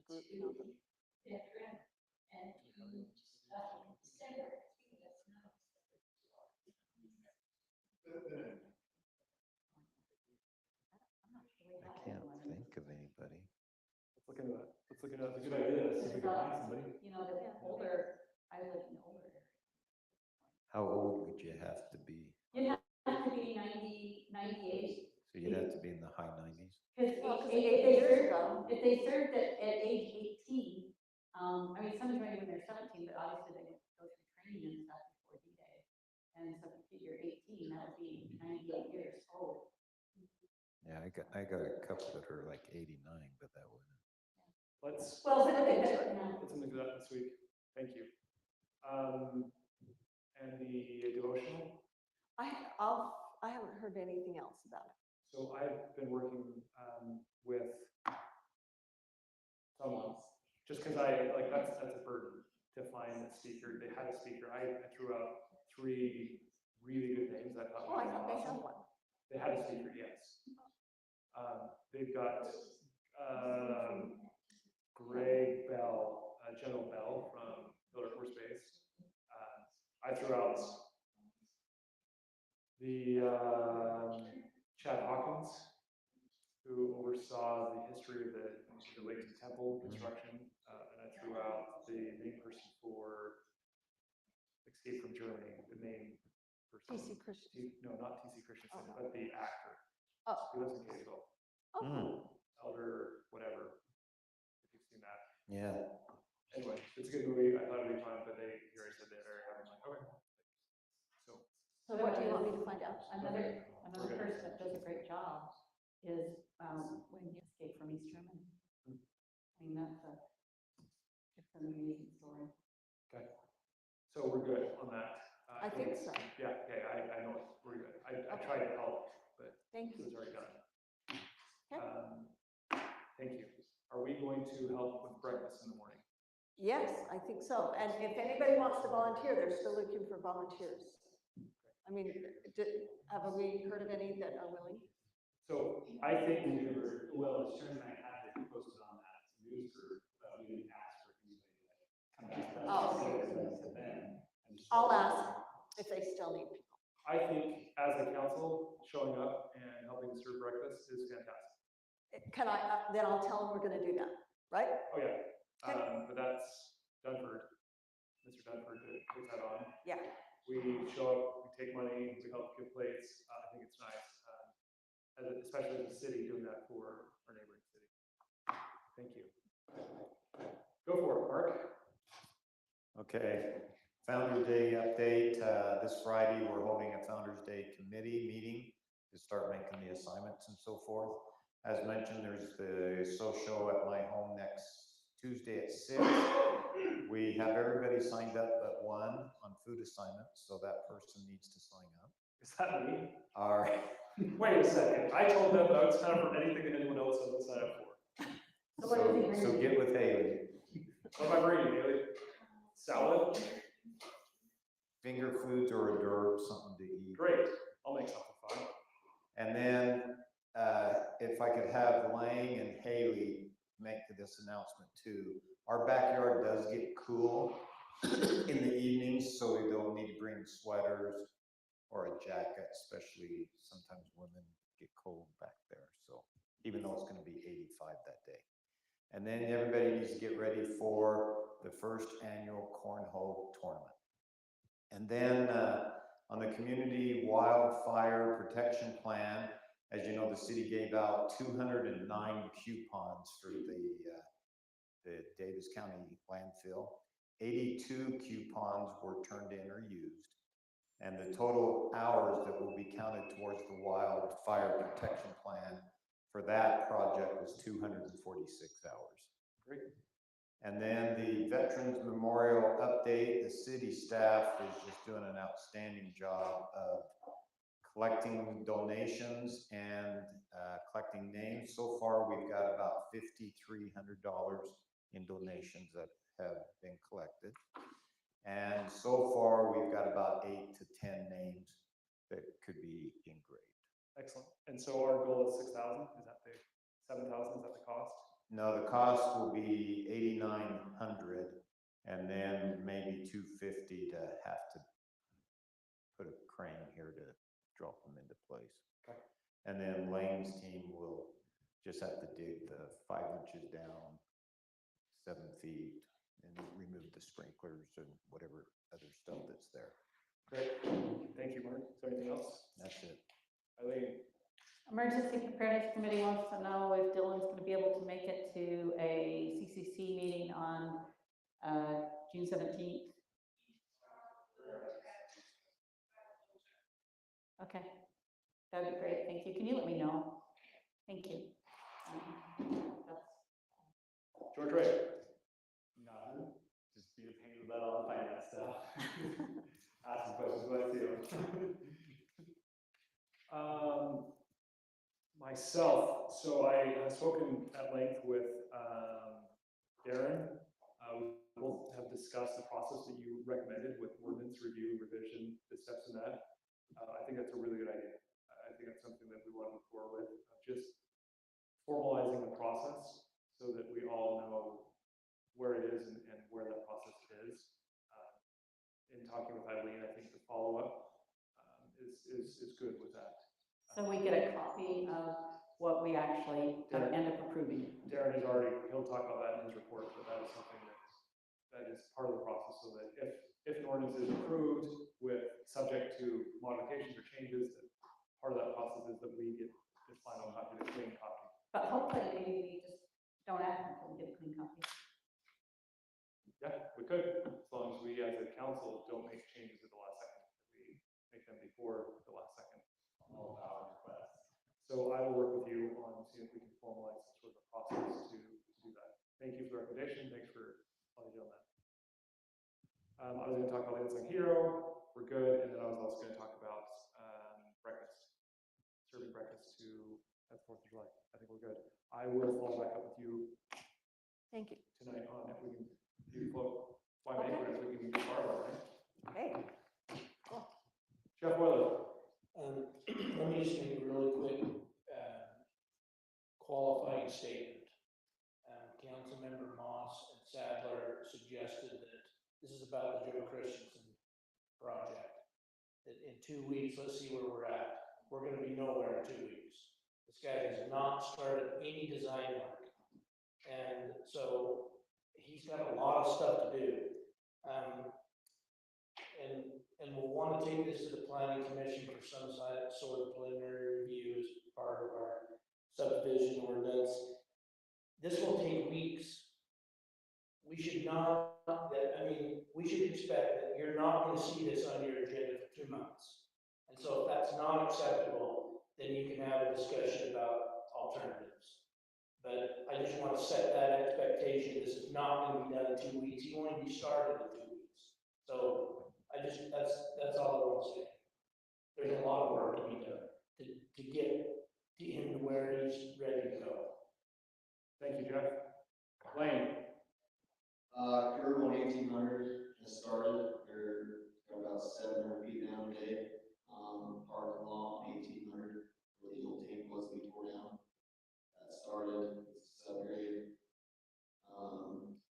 your group count them.
I can't think of anybody.
Let's look into that. Let's look into that. That's a good idea. Let's see if we can find somebody.
The older, I live in older.
How old would you have to be?
You'd have to be 90, 98.
So you'd have to be in the high 90s.
Because if they served at age 18, I mean, some join when they're 17, but obviously they go through training and stuff before D-Day. And so if you you're 18, that would be 98 years old.
Yeah, I got a couple that are like 89, but that wouldn't.
Let's
Well, but okay, now,
let's look at that this week. Thank you. And the devotional.
I haven't heard anything else about it.
So I've been working with someone, just because that's a burden to find a speaker. They had a speaker. I threw out 3 really good names. I thought.
Oh, I
would be
thought they had
awesome.
one.
They had a speaker, yes. They've got Greg Bell, General Bell from Hill Air Force Base. I threw out the Chad Hawkins, who oversaw the history of the Laketon Temple construction, and I threw out the main person for Escape from Germany, the main person.
T.C. Christian.
No, not T.C. Christensen,
Oh, no.
but the actor.
Oh.
He lives in Kaysville.
Oh.
Elder, whatever, if you've seen that.
Yeah.
Anyway, it's a good movie. I thought it'd be fun, but they already said they're very happy. I'm like, okay.
So what do you want me to find out?
Another
Okay.
person that does a great job is when you escape from East Germany. I mean, it's an amazing story.
Okay. So we're good on that.
I think so.
Yeah, okay, I know it. We're good. I tried to help, but
Thank
it
you.
was already done.
Okay.
Thank you. Are we going to help with breakfast in the morning?
Yes, I think so. And if anybody wants to volunteer, they're still looking for volunteers. I mean, have we heard of any that are willing?
So I think we can.
Well, Sharon and I had it posted on that news group, but we didn't ask for anybody to come back.
Oh, okay. I'll ask if they still need people.
I think as a council, showing up and helping serve breakfast is fantastic.
Can I, then I'll tell them we're gonna do that, right?
Oh, yeah. But that's Dunford, Mr. Dunford that puts that on.
Yeah.
We show up, we take money, we help give plates. I think it's nice, especially as a city doing that for our neighboring city. Thank you. Go for it, Mark.
Okay, Founder's Day update. This Friday, we're holding a Founder's Day committee meeting to start making the assignments and so forth. As mentioned, there's the social at my home next Tuesday at 6. We have everybody signed up but one on food assignments, so that person needs to sign up.
Is that me?
All right.
Wait a second. I told them I would sign up for anything that anyone else doesn't sign up for.
So get with Haley.
What am I bringing, Haley? Salad?
Finger foods or hors d'oeuvres, something to eat.
Great. I'll make something fun.
And then if I could have Lang and Haley make this announcement too. Our backyard does get cool in the evenings, so we don't need to bring sweaters or a jacket, especially sometimes women get cold back there. So even though it's going to be 85 that day. And then everybody needs to get ready for the first annual cornhole tournament. And then on the community wildfire protection plan, as you know, the city gave out 209 coupons for the Davis County landfill. 82 coupons were turned in or used. And the total hours that will be counted towards the wildfire protection plan for that project was 246 hours.
Great.
And then the Veterans Memorial update, the city staff is just doing an outstanding job of collecting donations and collecting names. So far, we've got about $5,300 in donations that have been collected. And so far, we've got about 8 to 10 names that could be engraved.
Excellent. And so our goal is 6,000. Is that the 7,000? Is that the cost?
No, the cost will be $8,900 and then maybe $250 to have to put a crane here to drop them into place.
Okay.
And then Lane's team will just have to dig the 5 inches down, 7 feet, and remove the sprinklers and whatever other stuff that's there.
Great. Thank you, Mark. Is there anything else?
That's it.
Eileen?
Emergency Preparedness Committee wants to know if Dylan's going to be able to make it to a CCC meeting on June 17th. Okay, that'd be great, thank you. Can you let me know? Thank you. That's
George Ray.
Nothing, just be a pain in the butt on the finance stuff. Ask some questions when I see them.
Myself, so I have spoken at length with Darren. We both have discussed the process that you recommended with ordinance review, revision, the steps in that. I think that's a really good idea. I think that's something that we want to move forward with, just formalizing the process so that we all know where it is and where that process is. In talking with Eileen, I think the follow-up is good with that.
So we get a copy of what we actually end up approving.
Darren has he'll talk about that in his report, but that is something that is part of the process, so that if an ordinance is approved with subject to modifications or changes, that part of that process is that we get the final copy, the clean copy.
But hopefully maybe we just don't act until we get a clean copy.
Yeah, we could, as long as we as a council don't make changes at the last second. We make them before the last second.
All valid requests.
So I will work with you on seeing if we can formalize some sort of a process to do that. Thank you for the recommendation. Thanks for all you did on that. I was going to talk about Lansing Hero. We're good. And then I was also going to talk about breakfast, serving breakfast at the 4th of July. I think we're good. I will follow back up with you.
Thank you.
Tonight on if we can do float by May, if we can get borrow, right?
Okay.
Jeff Weather.
Let me just make a really quick qualifying statement. Councilmember Moss and Sadler suggested that this is about the Joe Christensen project. That in 2 weeks, let's see where we're at. We're going to be nowhere in 2 weeks. This guy has not started any design work. And so he's got a lot of stuff to do. And we'll want to take this to the planning commission for some sort of preliminary review as part of our subdivision ordinance. This will take weeks. We should not, we should expect that you're not going to see this on your agenda for 2 months. And so if that's not acceptable, then you can have a discussion about alternatives. But I just want to set that expectation. This is not going to be done in 2 weeks. He won't be started in 2 weeks. So that's all I want to say. There's a lot of work to be done to get him to where he's ready to go.
Thank you, Jeff. Lane.
Curve on 1800 has started. They're about 700 feet down today. Parking lot on 1800 where the old tank was, we tore down. That started. It's subgrade.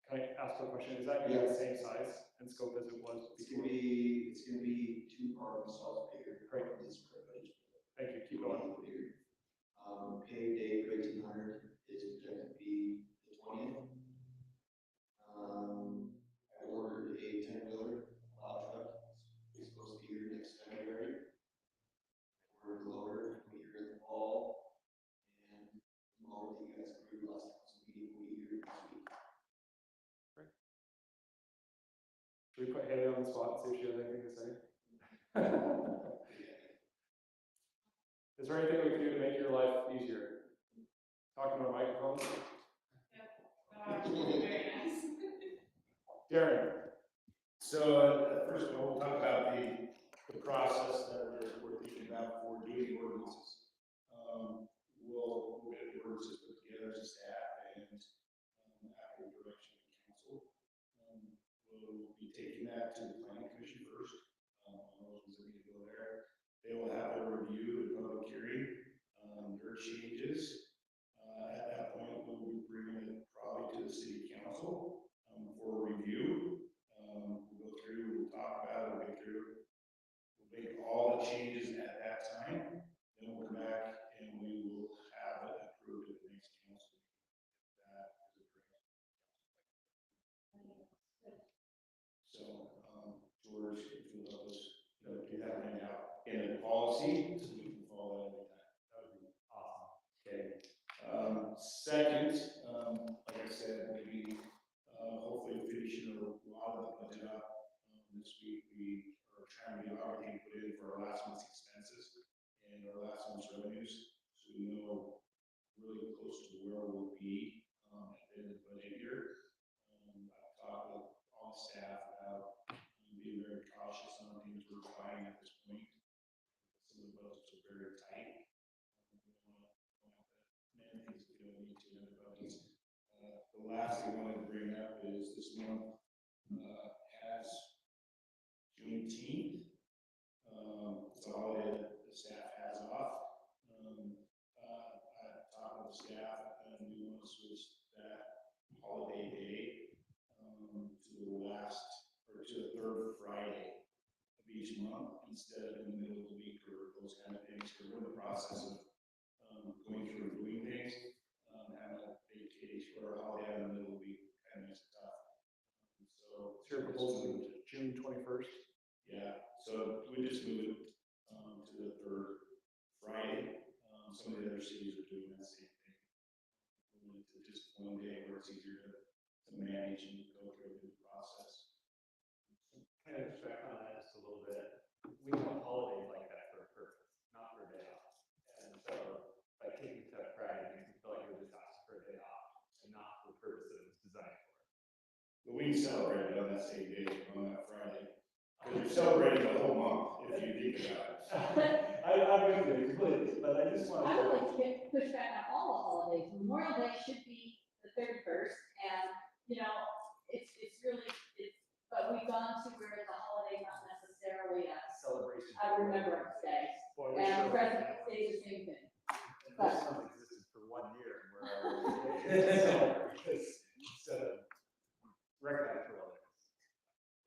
Can I ask a question? Is that going to be the same size and scope as it was before?
It's gonna be 2 parking stalls bigger.
Great.
This square footage.
Thank you. Keep going.
Bigger. Paved day for 1800 is projected to be the 20th. I ordered a 10-wheeler plow truck. It's supposed to be here next February. Ordered a loader, we here in the fall. And the mower that you guys approved last council meeting will be here next week.
Should we put Haley on the spot and see if she has anything to say? Is there anything we can do to make your life easier? Talking to a microphone? Darren.
So first of all, we'll talk about the process that we're thinking about for doing ordinances. We'll get the ordinances put together as a staff and after the direction of the council. We'll be taking that to the planning commission first. On those that need to go there. They will have their review and public hearing, their changes. At that point, we'll be bringing it probably to the city council for review. We'll go through, we'll talk about it, we'll make all the changes at that time. Then we'll come back and we will have it approved at the next council meeting. That is a great. So, George, if you'll help us, get that written out in a policy so we can follow that every time. That would be awesome. Okay. Second, like I said, maybe hopefully finishing a lot of the budget up this week. We are trying to get everything put in for our last month's expenses. last thing I wanted to bring up is this month has Juneteenth. It's a holiday that the staff has off. I talked with the staff and we want to switch that holiday day to the third Friday of each month instead of in the middle of the week or those kind of things. Because we're in the process of going through and doing things. Having a vacation or a holiday in the middle of the week kind of makes it tough. So
Your proposal is June 21st?
yeah, so we just moved it to the third Friday. Some of the other cities are doing that same thing. We went to just one day where it's easier to manage and go through the process.
Kind of expect on that just a little bit. We have holidays like that for a purpose, not for a day off. And so by taking stuff Friday, it makes it feel like we're just asking for a day off and not for the purpose that it was designed for.
But we can celebrate it on that same day, on that Friday. Because you're celebrating the whole month, if you think about it.
I'm with you completely, but I just want
I
to.
would like to get push back on all the holidays. Memorial Day should be the 31st, and, it's really, but we've gone to where it's a holiday, not necessarily a
Celebration.
Remembrance Day.
Boy, we
And
sure-
President's Day, the same thing.
And this one existed for 1 year, and we're instead of recognize for all this.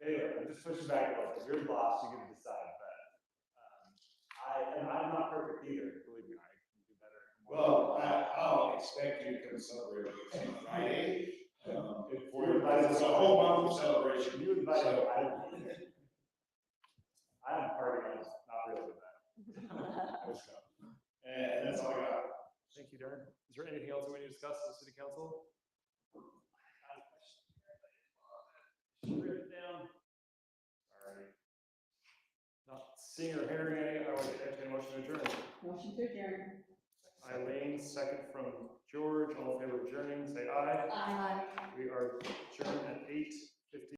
Anyway, I'm just pushing back a little bit. You're the boss, you get to decide, but I'm not perfect either, believe me, I can do better.
Well, I'll expect you to come celebrate with us on Friday. It's a whole month of celebration.
You invite me, I'm partying, not really with that.
And that's all I got.
Thank you, Darren. Is there anything else we need to discuss with the city council? Write it down. Sorry. Not seeing or hearing any, I will entertain a motion to adjourn.
Motion to adjourn.
Eileen, second from George, all in favor of adjourning, say aye.
Aye.
We are